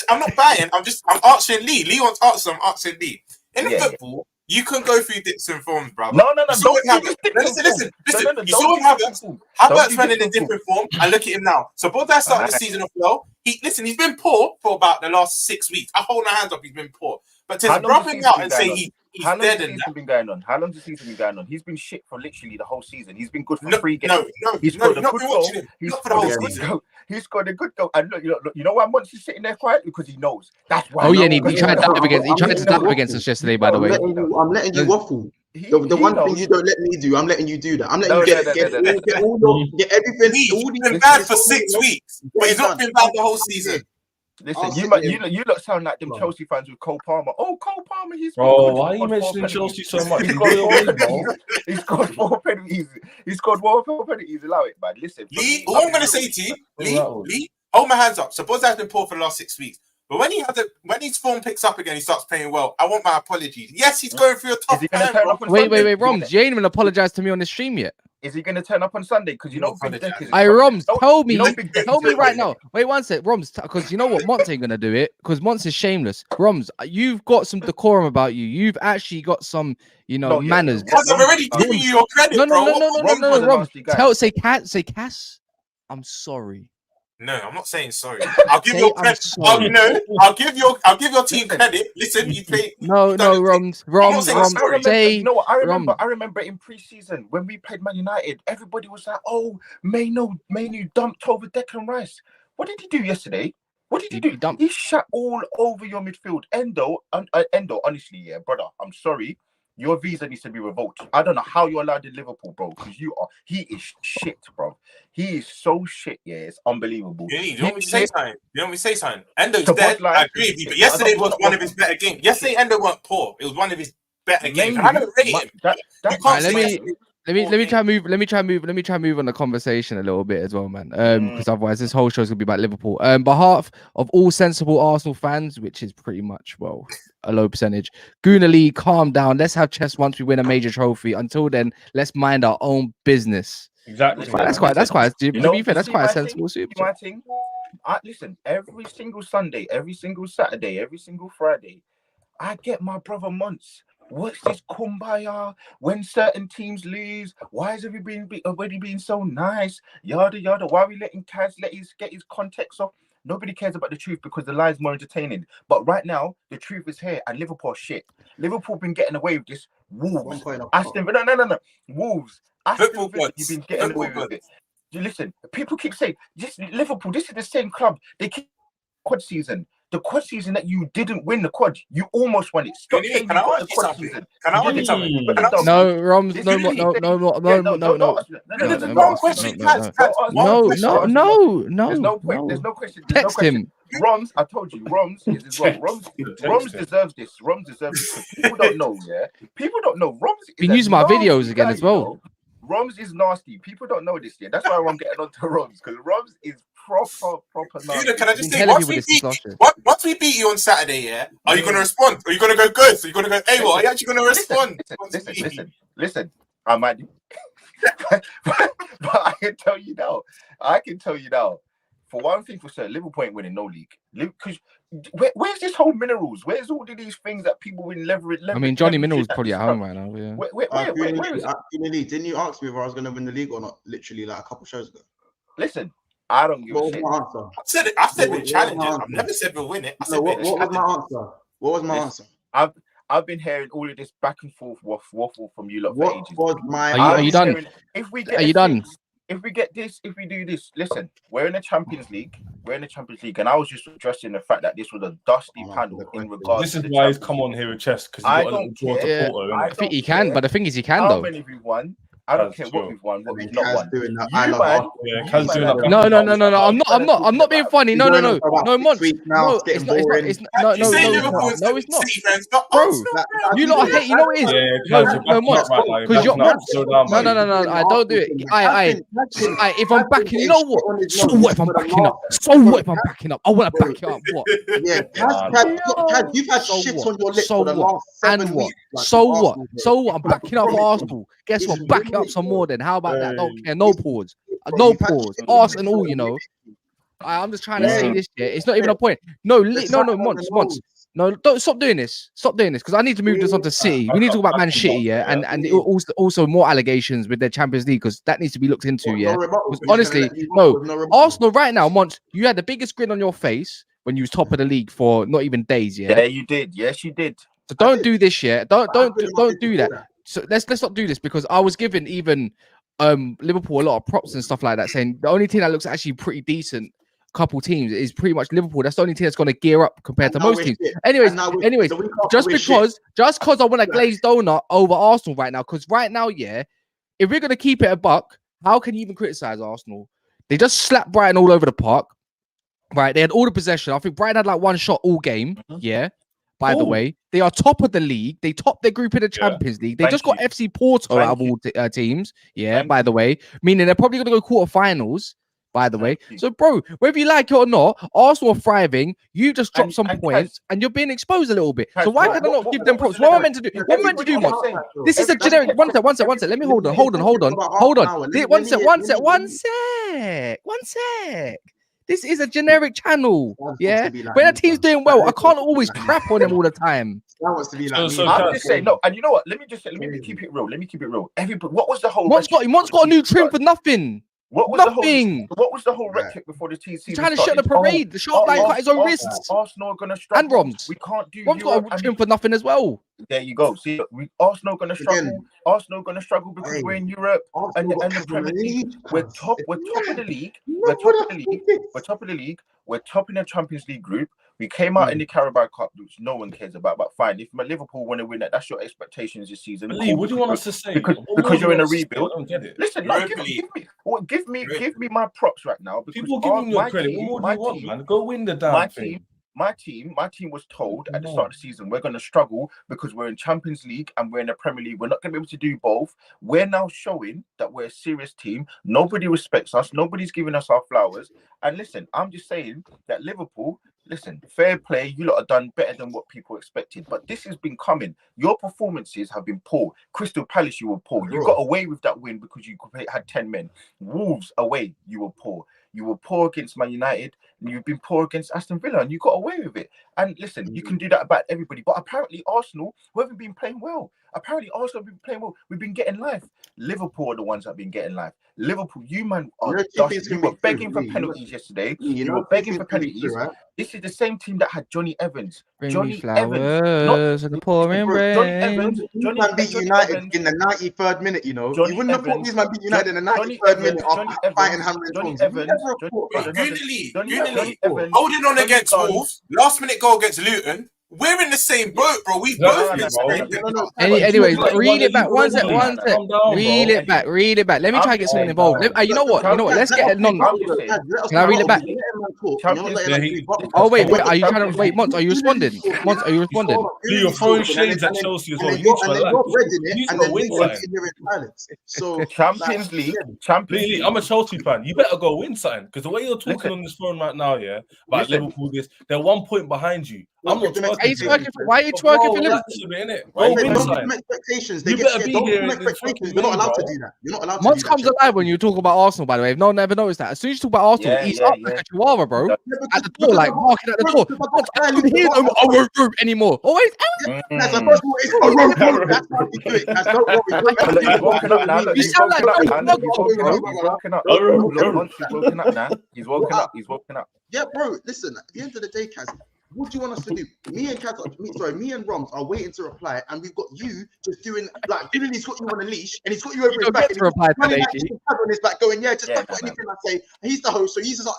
I'm not buying. I'm answering Lee. Lee wants answer. I'm answering Lee. In football, you can go through dips and forms, bro. No. Listen. You saw what happens. Havertz ran in a different form, and look at him now. So Bodai started the season off well. He's been poor for about the last 6 weeks. I hold my hands up. He's been poor, but to rub him out and say he's dead and that. Been going on? How long has the season been going on? He's been shit for literally the whole season. He's been good for 3 games. He's scored a good goal. He scored a good goal. And look, you know why Monts is sitting there quiet? Because he knows. That's why. Oh yeah, he tried to dab against us yesterday. By the way, I'm letting you waffle. The one thing you don't let me do, I'm letting you do that. I'm letting you get everything. He's been bad for 6 weeks, but he's not been bad the whole season. Listen, you lot sound like them Chelsea fans with Cole Palmer. Oh, Cole Palmer, he's why are you mentioning Chelsea so much? He scored 4 penalties. He scored 4 penalties. Allow it, man. Listen, Lee, all I'm going to say to you, Lee, hold my hands up. Suppose I've been poor for the last 6 weeks. But when his form picks up again, he starts playing well. I want my apologies. Yes, he's going through a tough time. Wait, Roms, you ain't even apologized to me on the stream yet. Is he going to turn up on Sunday? Because you know, Big Deck is. Hey, Roms, tell me Tell right now. Wait one sec, Roms, because you know what, Mont ain't gonna do it because Mont is shameless. Roms, you've got some decorum about you. You've actually got some, manners. Because I'm already giving you your credit, bro. No, Roms. Say Cass. I'm sorry. No, I'm not saying sorry. I'll give your credit. I'll give your team credit. Listen, you play. No, Roms. I remember in pre-season when we played Man United, everybody was like, "Oh, Manu dumped over Declan Rice." What did he do yesterday? What did he do? He shot all over your midfield. Endo, honestly, yeah, brother, I'm sorry. Your visa needs to be revoked. I don't know how you're allowed in Liverpool, bro, because he is shit, bro. He is so shit, yeah, it's unbelievable. You want me to say something? Endo's dead, I agree with you, but yesterday was one of his better games. Yesterday, Endo weren't poor. It was one of his better games. I don't rate him. Let me try and move on the conversation a little bit as well, man. Because otherwise this whole show is gonna be about Liverpool. Behalf of all sensible Arsenal fans, which is pretty much a low percentage. Gooner Lee, calm down. Let's have chess once we win a major trophy. Until then, let's mind our own business. Exactly. That's quite to be fair, that's quite a sensible super. Listen, every single Sunday, every single Saturday, every single Friday, I get my brother Monts. What's this kumbaya? When certain teams lose, why is everybody already being so nice? Yada yada. Why are we letting Kaz get his context off? Nobody cares about the truth because the lie's more entertaining. But right now, the truth is here, and Liverpool shit. Liverpool been getting away with this. Wolves, Aston Villa, no. Wolves, Aston Villa, you've been getting away with it. Listen, people keep saying this Liverpool. This is the same club. They keep quad season. The quad season that you didn't win the quad, you almost won it. Stop saying can I ask you something? Can I ask you something? No, Roms, no. There's no point. There's no question. Text him. Roms, I told you, Roms is wrong. Roms deserves this. Roms deserves this. People don't know, yeah? People don't know. Roms is been using my videos again as well. Roms is nasty. People don't know this yet. That's why I'm getting onto Roms, because Roms is proper nasty. Dude, can I just say, once we beat you on Saturday, yeah, are you going to respond? Are you going to go ghost? Are you going to go, hey, what? Are you actually going to respond? Listen. I might do. but I can tell you now. For one thing for certain, Liverpool ain't winning no league. Because where's this whole minerals? Where's all of these things that people win leverage? I mean, Johnny Minerals probably at home right now. Yeah. Where is it? Didn't you ask me if I was going to win the league or not? Literally, like a couple shows ago. Listen, I don't give a shit. I said we'll challenge it. I've never said we'll win it. What was my answer? I've been hearing all of this back and forth waffle from you lot for ages. Are you done? Are you done? If we get this, if we do this, listen, we're in the Champions League, and I was just addressing the fact that this was a dusty panel in regards. This is why he's come on here with chess, because he's got a little draw to Porto. I think he can, but the thing is, he can though. How many we've won? I don't care what we've won, what we've not won. No. I'm not being funny. No, Mont. No, it's not. No, it's not. Bro, you lot hate. You know what it is? No, Mont. Because you're Mont. No. I don't do it. If I'm backing, you know what? So what if I'm backing up? I want to back it up. What? Yeah, Kaz, you've had shit on your lips for the last 7 weeks. So what? I'm backing up for Arsenal. Guess what? Back it up some more then. How about that? Don't care. No pause. Arsenal, you know. I'm just trying to say this here. It's not even a point. No, Mons. No, don't stop doing this. Because I need to move this on to City. We need to talk about Man Shitty, yeah, and also more allegations with their Champions League, because that needs to be looked into, yeah. Honestly, no. Arsenal right now, Mons, you had the biggest grin on your face when you was top of the league for not even days, yeah. Yeah, you did. Yes, you did. So don't do this, yeah. Don't do that. So let's not do this, because I was giving even Liverpool a lot of props and stuff like that, saying the only team that looks actually pretty decent couple teams is pretty much Liverpool. That's the only team that's going to gear up compared to most teams. Anyways, just because I want a glazed donut over Arsenal right now, because right now, yeah, if we're going to keep it a buck, how can you even criticize Arsenal? They just slapped Brighton all over the park, right? They had all the possession. I think Brighton had like one shot all game, yeah. By the way, they are top of the league. They topped their group in the Champions League. They just got FC Porto out of all teams. Yeah, by the way, meaning they're probably going to go quarterfinals. by the way. So, bro, whether you like it or not, Arsenal are thriving. You just dropped some points, and you're being exposed a little bit. So why can I not give them props? What am I meant to do? What am I meant to do, man? This is a generic. One sec. Let me hold on. One sec. This is a generic channel. Yeah. When a team's doing well, I can't always crap on them all the time. I'm just saying, no, and you know what? Let me keep it real. Everybody, what was the whole? Mott's got a new trim for nothing. What was the whole rhetoric before the season? Trying to shut the parade. The sharp line cut his own wrists. Arsenal are going to struggle. And Roms. We can't do. Rom's got a trim for nothing as well. There you go. See, Arsenal going to struggle. Arsenal going to struggle because we're in Europe and the Premier League. We're top of the league. We're top of the league. We're top in the Champions League group. We came out in the Carabao Cup, which no one cares about. But fine, if Liverpool want to win that, that's your expectations this season. Lee, what do you want us to say? Because you're in a rebuild. I don't get it. Listen, give me my props right now. Because people giving you credit. What more do you want, man? Go win the damn thing. My team was told at the start of the season we're going to struggle because we're in Champions League and we're in the Premier League. We're not going to be able to do both. We're now showing that we're a serious team. Nobody respects us. Nobody's giving us our flowers. And listen, I'm just saying that Liverpool, listen, fair play. You lot have done better than what people expected. But this has been coming. Your performances have been poor. Crystal Palace, you were poor. You got away with that win because you had 10 men. Wolves away, you were poor. You were poor against Man United, and you've been poor against Aston Villa, and you got away with it. And listen, you can do that about everybody. But apparently, Arsenal, we haven't been playing well. We've been getting life. Liverpool are the ones that have been getting life. Liverpool, you man, you were begging for penalties yesterday. You were begging for penalties. This is the same team that had Johnny Evans. Johnny Evans beat United in the 93rd minute, you know. You wouldn't have thought these man beat United in the 93rd minute after fighting Hammer and Jones. Holding on against Wolves, last minute goal against Luton. We're in the same boat, bro. We both Anyways, read it back. One sec. Read it back. Let me try to get someone involved. You know what? Let's get it. Can I read it back? Oh wait. Are you trying to wait? Mont, are you responding? You're throwing shades at Chelsea as well. You need to win something. So Champions League. I'm a Chelsea fan. You better go win something because the way you're talking on this phone right now, yeah, about Liverpool, they're 1 point behind you. I'm not twerking. Why are you twerking for Liverpool? Expectations. You better be here. You're not allowed to do that. You're not allowed to. Monts comes alive when you talk about Arsenal. By the way, if no one ever noticed that, as soon as you talk about Arsenal, he's up like a chihuahua, bro. At the door, like marking at the door. I don't hear no room anymore. Always. That's how you do it. That's not what we do. You sound like He's woken up. Yeah, bro. Listen. At the end of the day, Kaz. What do you want us to do? Me and Roms are waiting to reply, and we've got you just doing like he's got you on a leash, and he's got you over his back. On his back, going, just don't put anything I say. He's the host, so he's just like,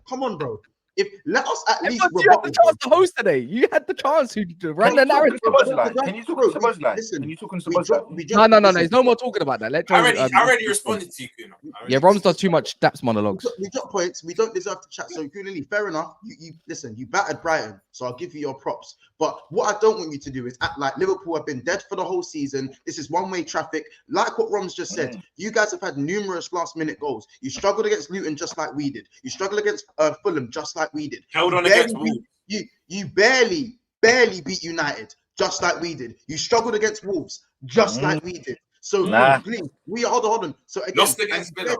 come on, bro. Let us at least. You had the chance to host today. You had the chance to run the narrative. Can you talk on Sabazline? Listen, can you talk on Sabazline? No. There's no more talking about that. I already responded to you, Kuno. Yeah, Roms does too much Daps monologues. We got points. We don't deserve to chat. So, Kunali, fair enough. You listen. You battered Brighton, so I'll give you your props. But what I don't want you to do is act like Liverpool have been dead for the whole season. This is one-way traffic. Like what Roms just said, you guys have had numerous last-minute goals. You struggled against Luton just like we did. You struggled against Fulham just like we did. Held on against Wolves. You barely beat United just like we did. You struggled against Wolves just like we did. So please, hold on. So again, lost against Villa.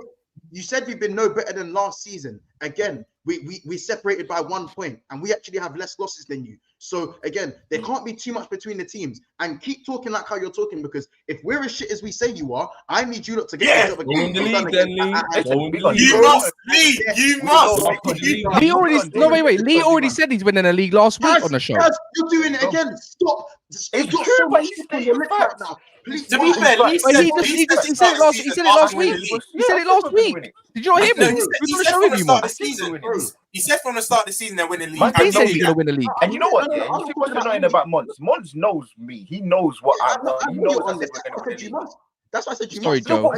You said we've been no better than last season. Again, we separated by 1 point, and we actually have less losses than you. So again, there can't be too much between the teams. And keep talking like how you're talking, because if we're as shit as we say you are, I need you lot to get yourself a game. You must, Lee. You must. Lee already said he's winning a league last week on the show. You're doing it again. Stop. It's true, but he's stating facts now. To be fair, he said it last week. He said it last week. Did you not hear me? He said from the start of the season they're winning the league. He said he's going to win the league. And you know what? Yeah, you think what's annoying about Mons? Mons knows me. He knows what I know. He knows I said we're going to win the league. That's why I said you Sorry, must. Joe.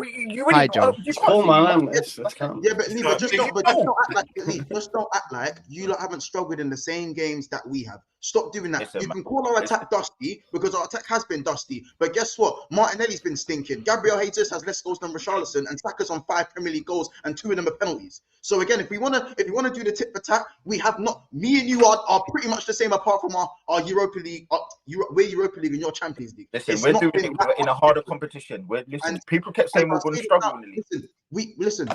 Hi, Joe. Oh man, yeah, but Lee, just don't act like Lee, just don't act like you lot haven't struggled in the same games that we have. Stop doing that. Listen, you can call our attack dusty because our attack has been dusty. But guess what? Martinelli's been stinking. Gabriel Jesus has less goals than Richarlison, and Saka's on 5 Premier League goals, and 2 of them are penalties. So again, if you wanna do the tip for tat, we have not. Me and you are pretty much the same, apart from our Europa League. We're Europa League and you're Champions League. Listen, we're doing it in a harder competition. People kept saying we're going to struggle in the league. Listen.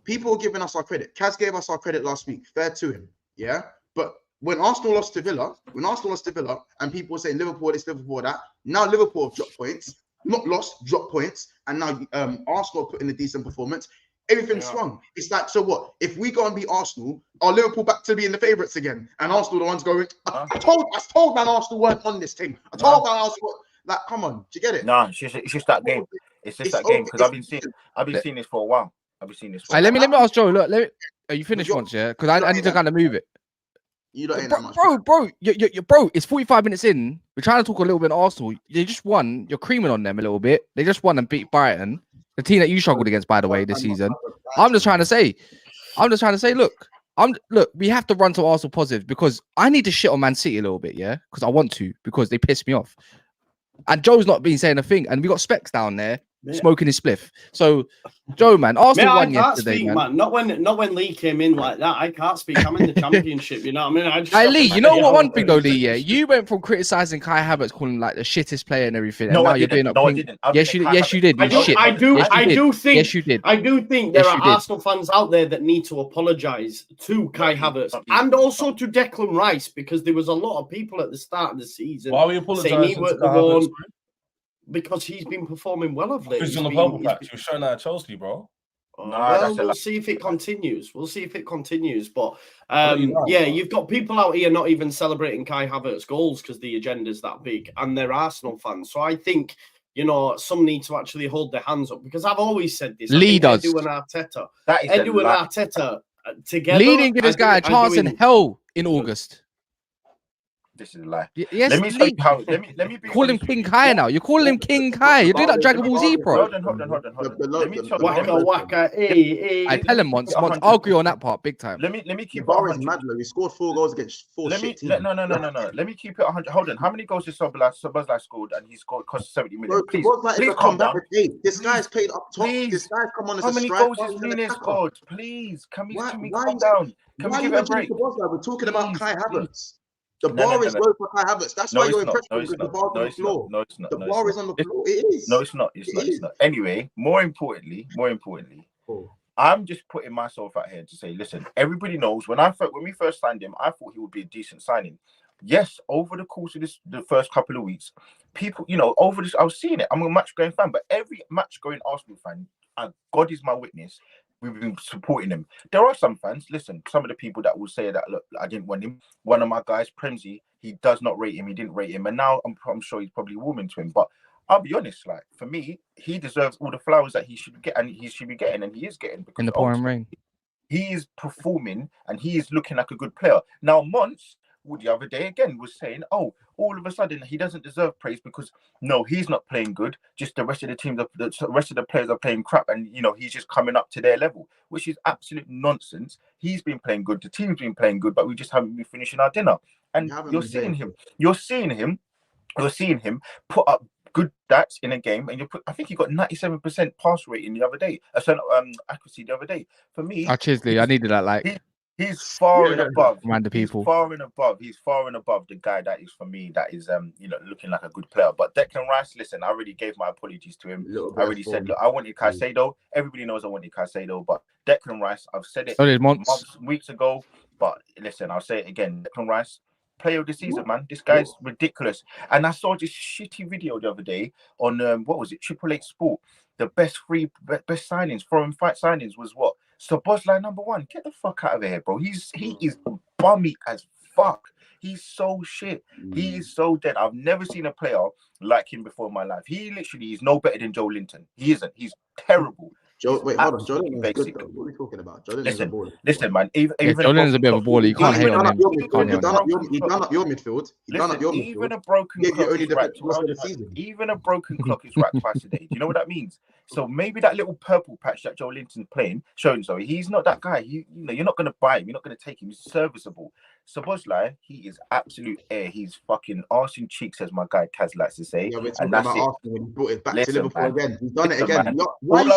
People are giving us our credit. Kaz gave us our credit last week. Fair to him. Yeah. But when Arsenal lost to Villa, and people were saying Liverpool this, Liverpool that, now Liverpool have dropped points. Not lost, dropped points. And now Arsenal put in a decent performance. Everything's swung. It's like, so what? If we go and beat Arsenal, are Liverpool back to being the favourites again? And Arsenal the ones going, I told man Arsenal weren't on this thing. I told man Arsenal, like, come on, do you get it? No, it's just that game. It's just that game, because I've been seeing this for a while. Let me ask Joe. Look, are you finished once? Yeah, because I need to kind of move it. You don't bro, bro, it's 45 minutes in. We're trying to talk a little bit on Arsenal. They just won. You're creaming on them a little bit. They just won and beat Brighton, the team that you struggled against, by the way, this season. I'm just trying to say, look, we have to run to Arsenal positive, because I need to shit on Man City a little bit, yeah, because I want to, because they piss me off. And Joe's not been saying a thing, and we got Specs down there smoking his spliff. So, Joe, man, Arsenal won yesterday, speak, man. Not when Lee came in like that. I can't speak. I'm in the Championship, you know what I mean? Hey, Lee, you know what? One thing though, Lee, yeah, you went from criticizing Kai Havertz, calling him like the shittest player and everything. And now you're doing up. I didn't. Yes, you did. I do think. Yes, you did. I do think there are Arsenal fans out there that need to apologise to Kai Havertz and also to Declan Rice, because there was a lot of people at the start of the season saying he weren't the one. Because he's been performing well of late. He's on the purple patch. He was showing that at Chelsea, bro. We'll see if it continues. But yeah, you've got people out here not even celebrating Kai Havertz goals because the agenda's that big, and they're Arsenal fans. So I think, you know, some need to actually hold their hands up, because I've always said this. Leaders. Edu and Arteta together. Leading give this guy a chance in hell in August. This is a lie. Yes, let me tell you how. Let me call him King Kai now. You're calling him King Kai. You're doing that Dragon Ball Z, bro. Hold on. Let me tell Waka. I tell him once. I'll agree on that part, big time. Let me keep. Bar is mad, though. He scored 4 goals against 4 No. Let me keep it 100. Hold on. How many goals did Szoboszlai scored, and he scored cost 70 million? Please come back. This guy's played up top. This guy's come on as a striker. How many goals is Nunes scored? Please, can we calm down? Can we give it a break? We're talking about Kai Havertz. The bar is low for Kai Havertz. That's why you're impressed with the bar on the floor. No, it's not. The bar is on the floor. It is. No, it's not. It's not. Anyway, more importantly, I'm just putting myself out here to say, listen, everybody knows when we first signed him, I thought he would be a decent signing. Yes, over the course of the first couple of weeks, people, you know, over this, I was seeing it. I'm a match going fan, but every match going Arsenal fan, God is my witness, we've been supporting him. There are some fans, listen, some of the people that will say that, look, I didn't want him. One of my guys, Premsy, he does not rate him. He didn't rate him. And now I'm sure he's probably warming to him. But I'll be honest, like, for me, he deserves all the flowers that he should get, and he should be getting, and he is getting. In the pouring rain. He is performing, and he is looking like a good player. Now, Mons, the other day again, was saying, oh, all of a sudden he doesn't deserve praise because no, he's not playing good. Just the rest of the team, the rest of the players are playing crap, and you know he's just coming up to their level, which is absolute nonsense. He's been playing good, the team's been playing good, but we just haven't been finishing our dinner. And you're seeing him put up good stats in a game, and I think he got 97% pass rating the other day, accuracy the other day. For me, Chisley, I needed that. Like he's far and above. Random people. He's far and above the guy that is, for me, that is looking like a good player. But Declan Rice, listen, I already gave my apologies to him. I already said, look, I wanted Caicedo. Everybody knows I wanted Caicedo, but Declan Rice, I've said it weeks ago. But listen, I'll say it again. Declan Rice, player of the season, man. This guy's ridiculous. And I saw this shitty video the other day on what was it? 888 Sport. The best signings, foreign fight signings was what? Szoboszlai #1. Get the fuck out of here, bro. He is bummy as fuck. He's so shit. He is so dead. I've never seen a player like him before in my life. He literally is no better than Joe Linton. He isn't. He's terrible. Wait, hold on. Jordan is good though. What are we talking about? Jordan is a baller. Listen, man. Even Jordan is a bit of a baller. You can't hate on him. He done up your midfield. He done up your midfield. Even a broken clock is right. Even a broken clock is right twice a day. Do you know what that means? So maybe that little purple patch that Joe Linton's showing. Sorry, he's not that guy. You know, you're not going to buy him. You're not going to take him. He's serviceable. Szoboszlai, he is absolute air. He's fucking arse in cheeks, as my guy Kaz likes to say. Yeah, we're talking about Arsenal when he brought it back to Liverpool again. He's done it again. Why you so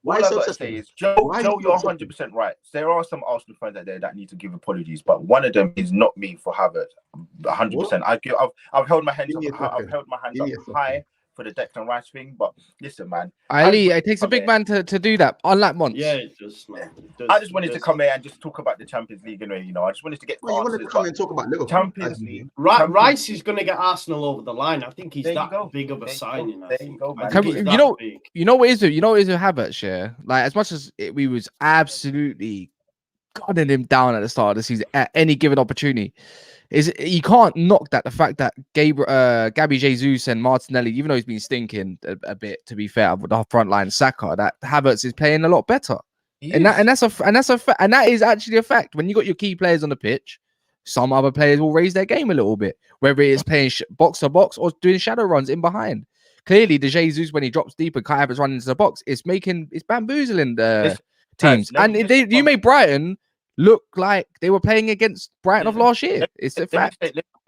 What I've got to say is, Joe, you're 100% right. There are some Arsenal fans out there that need to give apologies, but one of them is not me for Havertz. 100%. I've held my hands up high for the Declan Rice thing, but listen, man. Ali, it takes a big man to do that. Unlike Mons. Yeah, it does, man. I just wanted to come here and just talk about the Champions League anyway. You know, I just wanted to get. Well, you wanted to come and talk about Liverpool. Champions League. Rice is going to get Arsenal over the line. I think he's that big of a signing. There you go, man. You know what is it? You know what is it? Havertz, yeah. Like as much as we was absolutely gunning him down at the start of the season at any given opportunity. You can't knock that the fact that Gabby Jesus and Martinelli, even though he's been stinking a bit, to be fair, with the front line Saka, that Havertz is playing a lot better, and that is actually a fact. When you got your key players on the pitch, some other players will raise their game a little bit, whether it is playing box to box or doing shadow runs in behind. Clearly, the Jesus when he drops deep and Kai Havertz running into the box, it's bamboozling the teams, and you made Brighton look like they were playing against Brighton of last year. It's a fact.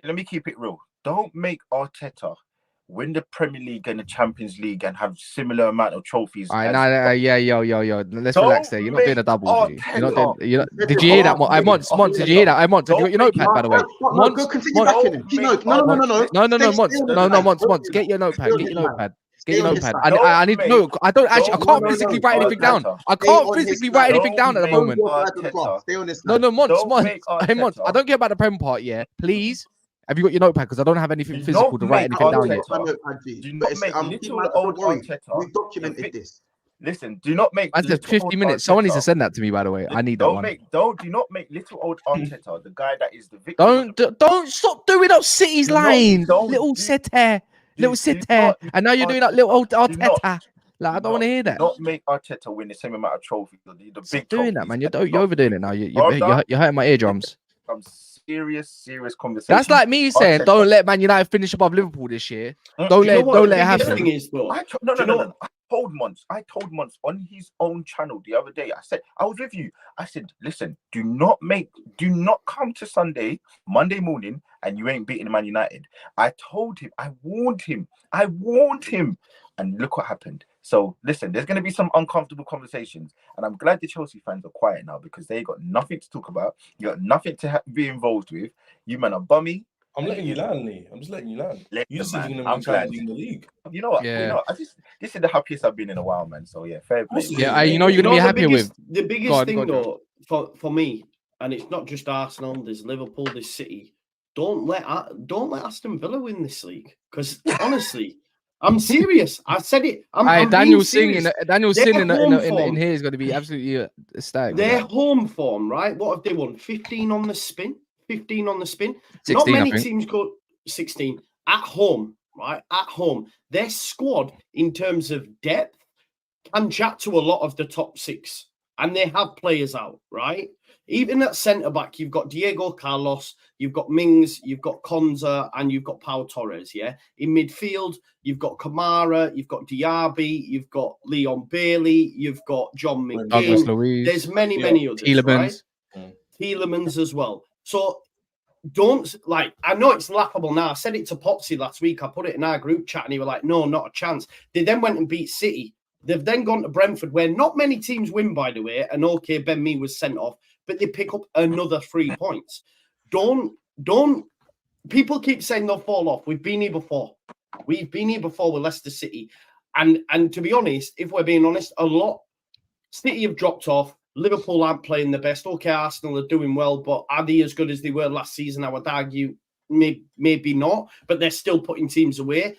Let me keep it real. Don't make Arteta win the Premier League and the Champions League and have similar amount of trophies. Yo. Let's relax there. You're not doing a double. Did you hear that? Mons, did you hear that? Mons, have you got your notepad, by the way? Mons, Mons, get your notepad. Get your notepad. I need no. I can't physically write anything down. I can't physically write anything down at the moment. No, Mons. I don't care about the Prem part. Yeah, please. Have you got your notepad? Because I don't have anything physical to write anything down yet. Do not make little old Arteta. We documented this. Listen, do not make. That's just 50 minutes. Someone needs to send that to me, by the way. I need that one. Do not make little old Arteta the guy that is the victim. Don't stop doing up City's line. Little City. And now you're doing that little old Arteta. Like, I don't want to hear that. Not make Arteta win the same amount of trophies. Stop doing that, man. You're overdoing it now. You're hurting my eardrums. I'm serious conversation. That's like me saying, don't let Man United finish above Liverpool this year. Don't let it happen. I told Mons on his own channel the other day. I said, I was with you. I said, listen, do not come to Monday morning, and you ain't beating Man United. I told him, I warned him, and look what happened. So listen, there's going to be some uncomfortable conversations, and I'm glad the Chelsea fans are quiet now because they got nothing to talk about. You got nothing to be involved with. You man are bummy. I'm letting you land, Lee. I'm just letting you land. You said you're going to be in the league. You know what? Yeah. You know, this is the happiest I've been in a while, man. So yeah, fair play. Yeah, you're going to be happier with. The biggest thing though, for me, and it's not just Arsenal. There's Liverpool. There's City. Don't let Aston Villa win this league because honestly. I'm serious. I said it. Daniel Singh in here is going to be absolutely ecstatic. Their home form, right? What have they won? 15 on the spin. 16, not many teams go 16 at home, right? At home, their squad in terms of depth can chat to a lot of the top six, and they have players out, right? Even at centre back, you've got Diego Carlos, you've got Mings, you've got Konza, and you've got Pau Torres. Yeah. In midfield, you've got Kamara, you've got Diaby, you've got Leon Bailey, you've got John McGinn. There's many others. Tielemans. Right? Tielemans as well. So I know it's laughable now. I said it to Popsy last week. I put it in our group chat, and he was like, "No, not a chance." They then went and beat City. They've then gone to Brentford, where not many teams win, by the way. And okay, Ben Mee was sent off, but they pick up another 3 points. Don't. People keep saying they'll fall off. We've been here before. We've been here before with Leicester City, and to be honest, if we're being honest, a lot City have dropped off. Liverpool aren't playing the best. Okay, Arsenal are doing well, but are they as good as they were last season? I would argue maybe not, but they're still putting teams away.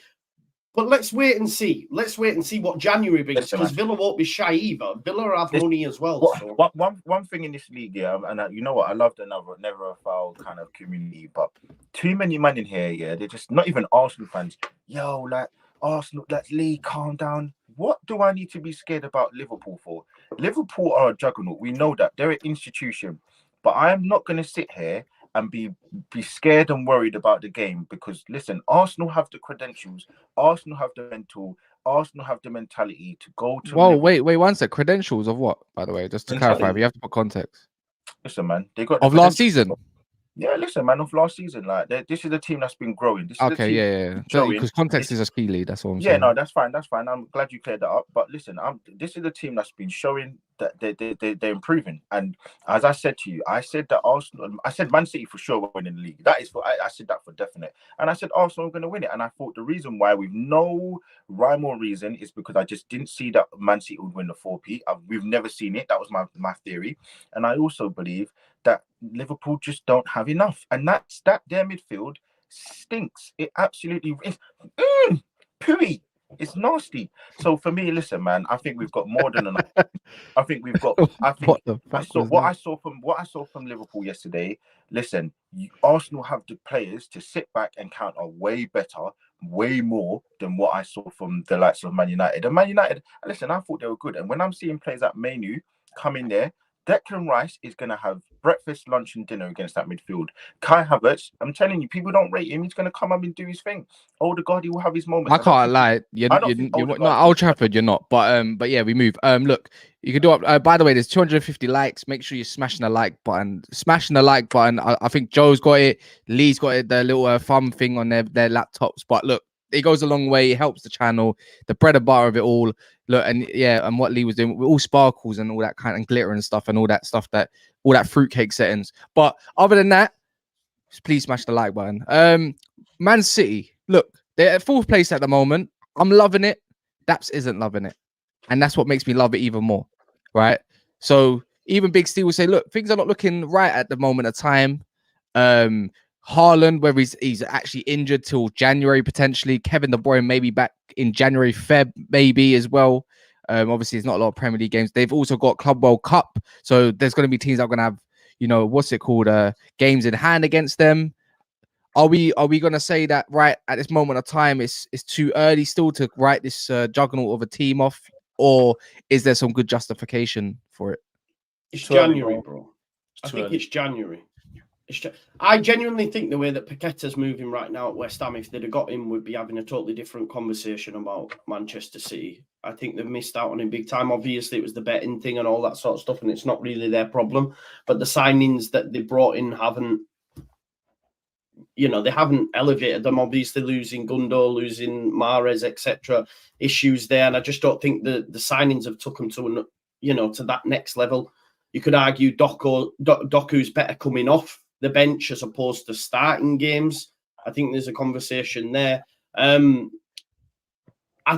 But let's wait and see. Let's wait and see what January brings, because Villa won't be shy either. Villa have money as well. One thing in this league, yeah, and you know what? I love the never a foul kind of community, but too many men in here, yeah, they're just not even Arsenal fans. Yo, like Arsenal, let's league, calm down. what do I need to be scared about Liverpool for? Liverpool are a juggernaut. We know that they're an institution, but I am not going to sit here and be scared and worried about the game because listen, Arsenal have the credentials, Arsenal have the mental, Arsenal have the mentality to go to. Whoa, wait, one sec. Credentials of what? By the way, just to clarify, we have to put context. Listen, man, they got of last season. Yeah, listen, man, of last season, like this is the team that's been growing. This is okay, yeah. Because context is a key lead. That's all I'm saying. Yeah, no, that's fine. I'm glad you cleared that up. But listen, this is the team that's been showing that they're improving. And as I said to you, I said that Arsenal, I said Man City for sure will win in the league. That is for I said that for definite. And I said Arsenal are going to win it. And I thought the reason why, with no rhyme or reason, is because I just didn't see that Man City would win the 4P. We've never seen it. That was my theory. And I also believe that Liverpool just don't have enough, and that's that their midfield stinks. It absolutely is. Pooey. It's nasty. So for me, listen, man, I think we've got more than enough. I think what I saw from Liverpool yesterday. Listen, Arsenal have the players to sit back and counter way better, way more than what I saw from the likes of Man United. And Man United, listen, I thought they were good. And when I'm seeing players like Manu come in there, Declan Rice is going to have breakfast, lunch, and dinner against that midfield. Kai Havertz, I'm telling you, people don't rate him. He's going to come up and do his thing. Odegaard, will have his moments. I can't lie. You're not Old Trafford. You're not. But yeah, we move. Look, you can do up. By the way, there's 250 likes. Make sure you're smashing the like button. Smashing the like button. I think Joe's got it. Lee's got it. The little thumb thing on their laptops. But look, it goes a long way. It helps the channel. The bread and butter of it all. Look, and yeah, and what Lee was doing with all sparkles and all that kind of glitter and stuff and all that fruitcake settings. But other than that, please smash the like button. Man City, look, they're at 4th place at the moment. I'm loving it. Daps isn't loving it. And that's what makes me love it even more. Right? So even Big Steve will say, look, things are not looking right at the moment of time. Haaland, whether he's actually injured till January potentially. Kevin De Bruyne maybe back in January, Feb maybe as well. Obviously, there's not a lot of Premier League games. They've also got Club World Cup, so there's going to be teams that are going to have, games in hand against them. Are we going to say that right at this moment of time it's too early still to write this juggernaut of a team off, or is there some good justification for it? It's January, bro. I think it's January. I genuinely think the way that Paqueta's moving right now at West Ham, if they'd have got him, would be having a totally different conversation about Manchester City. I think they've missed out on him big time. Obviously, it was the betting thing and all that sort of stuff, and it's not really their problem. But the signings that they brought in haven't elevated them. Obviously, losing Gundo, losing Mahrez, etc. Issues there, and I just don't think the signings have took them to to that next level. You could argue Doku's better coming off the bench as opposed to starting games. I think there's a conversation there. I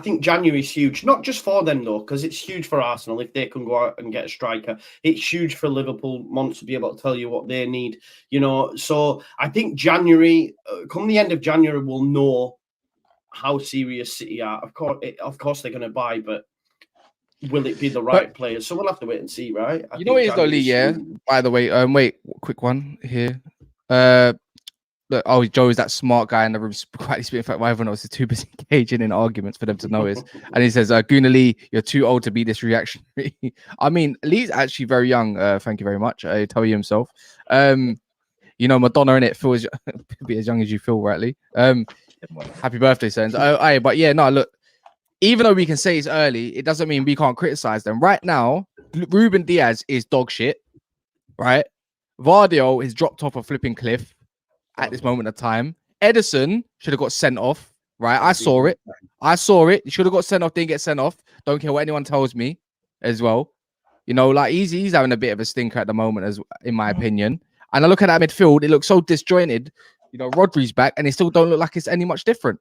think January's huge, not just for them though, because it's huge for Arsenal if they can go out and get a striker. It's huge for Liverpool. Monts to be able to tell you what they need, So I think January, come the end of January, we'll know how serious City are. Of course, they're going to buy, but will it be the right players? So we'll have to wait and see, right? You know what it is though, Lee, yeah? By the way, wait, quick one here. Look, Joe is that smart guy in the room. Quite speaking, in fact, why everyone else is too busy engaging in arguments for them to notice. And he says, Guna Lee, you're too old to be this reactionary. I mean, Lee's actually very young. Thank you very much. I tell you himself. Madonna in it feels be as young as you feel, right, Lee? Happy birthday, Sens. But yeah, no, look. Even though we can say it's early, it doesn't mean we can't criticize them. Right now, Ruben Diaz is dog shit, right? Vardio has dropped off a flipping cliff at this moment of time. Edison should have got sent off, right? I saw it. He should have got sent off, didn't get sent off. Don't care what anyone tells me as well. He's having a bit of a stinker at the moment, in my opinion. And I look at that midfield, it looks so disjointed. Rodri's back, and they still don't look like it's any much different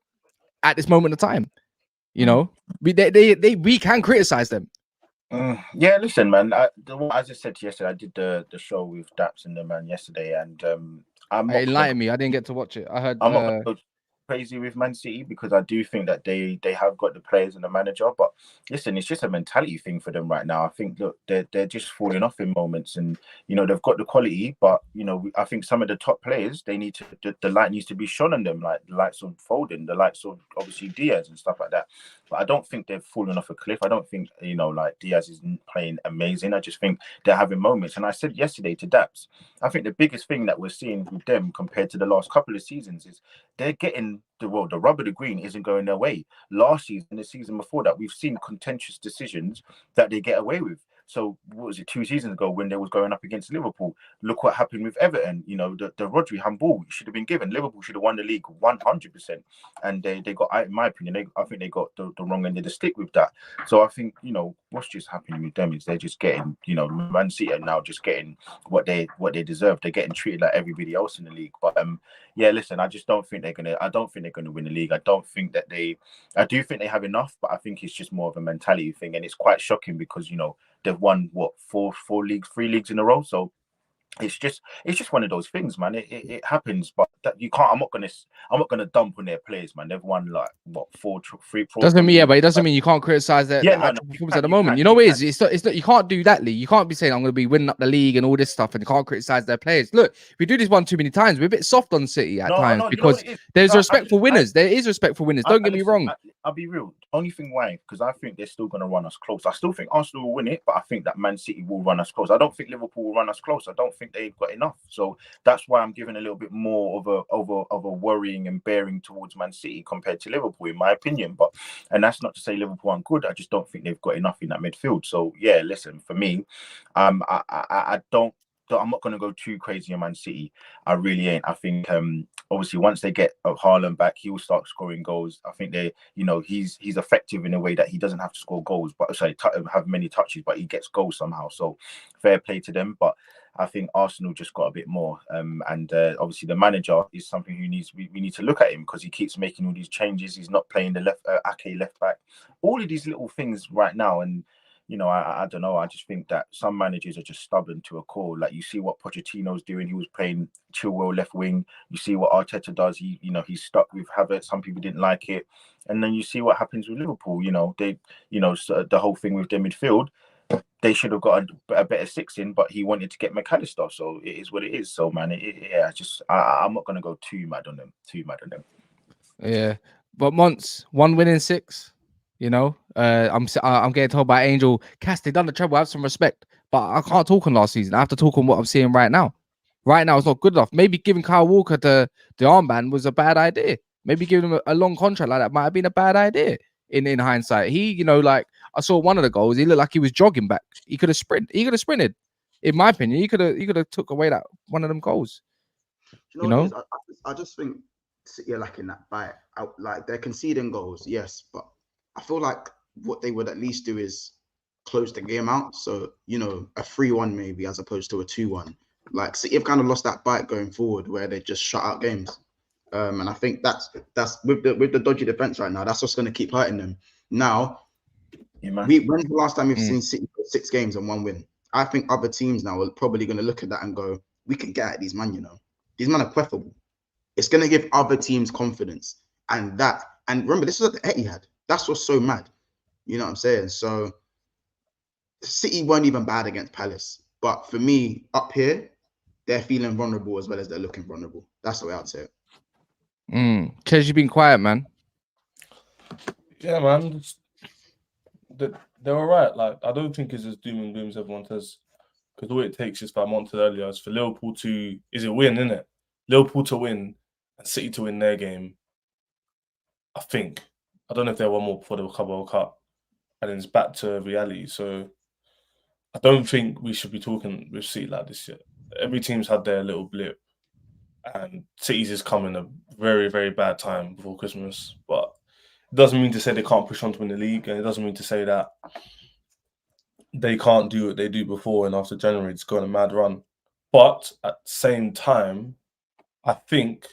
at this moment of time. We can criticize them. Yeah, listen, man. As I said to you yesterday, I did the show with Daps and the man yesterday, and it enlightened me. I didn't get to watch it. I heard. crazy with Man City because I do think that they have got the players and the manager. But listen, it's just a mentality thing for them right now. I think look, they're just falling off in moments, and they've got the quality, but I think some of the top players they need to the light needs to be shone on them, like the likes of Foden, the likes of obviously Diaz and stuff like that. But I don't think they've fallen off a cliff. I don't think like Diaz is playing amazing. I just think they're having moments. And I said yesterday to Daps, I think the biggest thing that we're seeing with them compared to the last couple of seasons is they're getting the rub of the green isn't going their way. Last season, the season before that, we've seen contentious decisions that they get away with. So what was it 2 seasons ago when they was going up against Liverpool? Look what happened with Everton. The Rodri handball should have been given. Liverpool should have won the league 100%, and they got, in my opinion, I think they got the wrong end of the stick with that. So I think what's just happening with them is they're just getting Man City are now just getting what they deserve. They're getting treated like everybody else in the league. But yeah, listen, I just don't think they're gonna. I don't think they're gonna win the league. I do think they have enough, but I think it's just more of a mentality thing, and it's quite shocking because they've won what 3 leagues in a row. So it's just one of those things, man. It happens, but that you can't. I'm not gonna dump on their players, man. They've won like what 4. Doesn't mean but it doesn't mean you can't criticize their performance at the moment. It's not. You can't do that, Lee. You can't be saying I'm going to be winning up the league and all this stuff, and you can't criticize their players. Look, we do this one too many times. We're a bit soft on City at times because there's respect for winners. There is respect for winners. Don't get me wrong. I'll be real. Only thing why, because I think they're still going to run us close. I still think Arsenal will win it, but I think that Man City will run us close. I don't think Liverpool will run us close. I don't think they've got enough. So that's why I'm giving a little bit more of a worrying and bearing towards Man City compared to Liverpool, in my opinion. And that's not to say Liverpool aren't good. I just don't think they've got enough in that midfield. So yeah, listen, for me, I don't. I'm not going to go too crazy on Man City. I really ain't. I think obviously once they get Haaland back, he will start scoring goals. I think he's effective in a way that he doesn't have to score goals, but have many touches, but he gets goals somehow. So fair play to them. But I think Arsenal just got a bit more. And obviously the manager is something who we need to look at him because he keeps making all these changes. He's not playing the Ake left back. All of these little things right now, and I don't know. I just think that some managers are just stubborn to a core. Like you see what Pochettino's doing. He was playing Chilwell left wing. You see what Arteta does. He's stuck with Havertz. Some people didn't like it, and then you see what happens with Liverpool. So the whole thing with their midfield. They should have got a better 6 in, but he wanted to get McAllister. So it is what it is. So man, I'm not gonna go too mad on them. Yeah, but Monts 1 win in 6. I'm getting told by Angel, Cass, they done the treble. Have some respect, but I can't talk on last season. I have to talk on what I'm seeing right now. Right now, it's not good enough. Maybe giving Kyle Walker the armband was a bad idea. Maybe giving him a long contract like that might have been a bad idea in hindsight. He, like I saw one of the goals. He looked like he was jogging back. He could have sprinted. He could have sprinted. In my opinion, he could have took away that one of them goals. I just think City are lacking that bite. Like they're conceding goals, yes, but I feel like what they would at least do is close the game out. So, a 3-1 maybe as opposed to a 2-1. Like City have kind of lost that bite going forward where they just shut out games. And I think that's with the dodgy defense right now, that's what's going to keep hurting them. Now, when's the last time we've seen City for 6 games and 1 win? I think other teams now are probably going to look at that and go, we can get at these man, These men are preferable. It's going to give other teams confidence. And remember, this is what the Etihad. That's what's so mad. You know what I'm saying? So City weren't even bad against Palace. But for me, up here, they're feeling vulnerable as well as they're looking vulnerable. That's the way I'd say it. Kez, you've been quiet, man. Yeah, man. They're all right. Like, I don't think it's as doom and gloom as everyone says. Because all it takes is, like Monty said earlier, is for Liverpool to win, isn't it? Liverpool to win and City to win their game. I think. I don't know if they're one more before the World Cup. And then it's back to reality. So I don't think we should be talking with City like this yet. Every team's had their little blip. And City's is coming a very, very bad time before Christmas. But it doesn't mean to say they can't push on to win the league. And it doesn't mean to say that they can't do what they do before and after January it's going a mad run. But at the same time, I think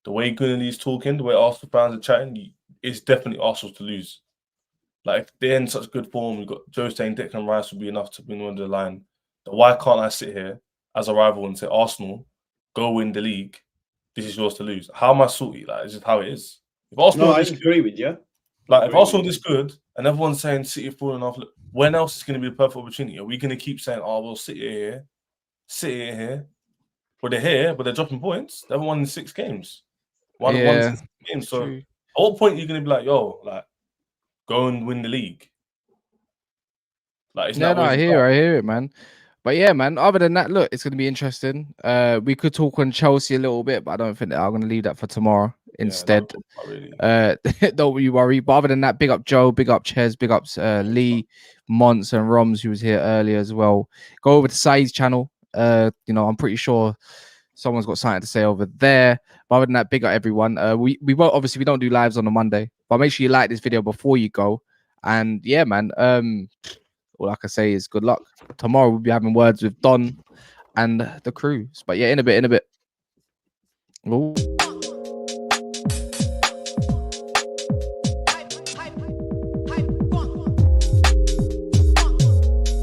the way Gunnelly's talking, the way Arsenal fans are chatting, it's definitely Arsenal to lose. Like, if they're in such good form, we've got Joe saying Declan Rice would be enough to win the line. Why can't I sit here as a rival and say, Arsenal, go win the league? this is yours to lose. How am I salty? Like, it's just how it is. If Arsenal, I agree with you. Like, if Arsenal this good and everyone's saying City are falling off, when else is going to be a perfect opportunity? Are we going to keep saying, "Oh, we'll City here, but they're here, but they're dropping points. They've won 6 games, won 6 games. So, at what point are you going to be like, yo, like, go and win the league? Like, it's I hear it, man. But yeah, man. Other than that, look, it's going to be interesting. We could talk on Chelsea a little bit, but I don't think that I'm going to leave that for tomorrow instead. Don't you worry. But other than that, big up Joe, big up Ches, big up Lee, Mons, and Roms, who was here earlier as well. Go over to Saeed's channel. I'm pretty sure someone's got something to say over there. But other than that, big up everyone. We won't, obviously we don't do lives on a Monday, but make sure you like this video before you go. And yeah, man. All I can say is good luck. Tomorrow we'll be having words with Don and the crews. But yeah, in a bit. Ooh.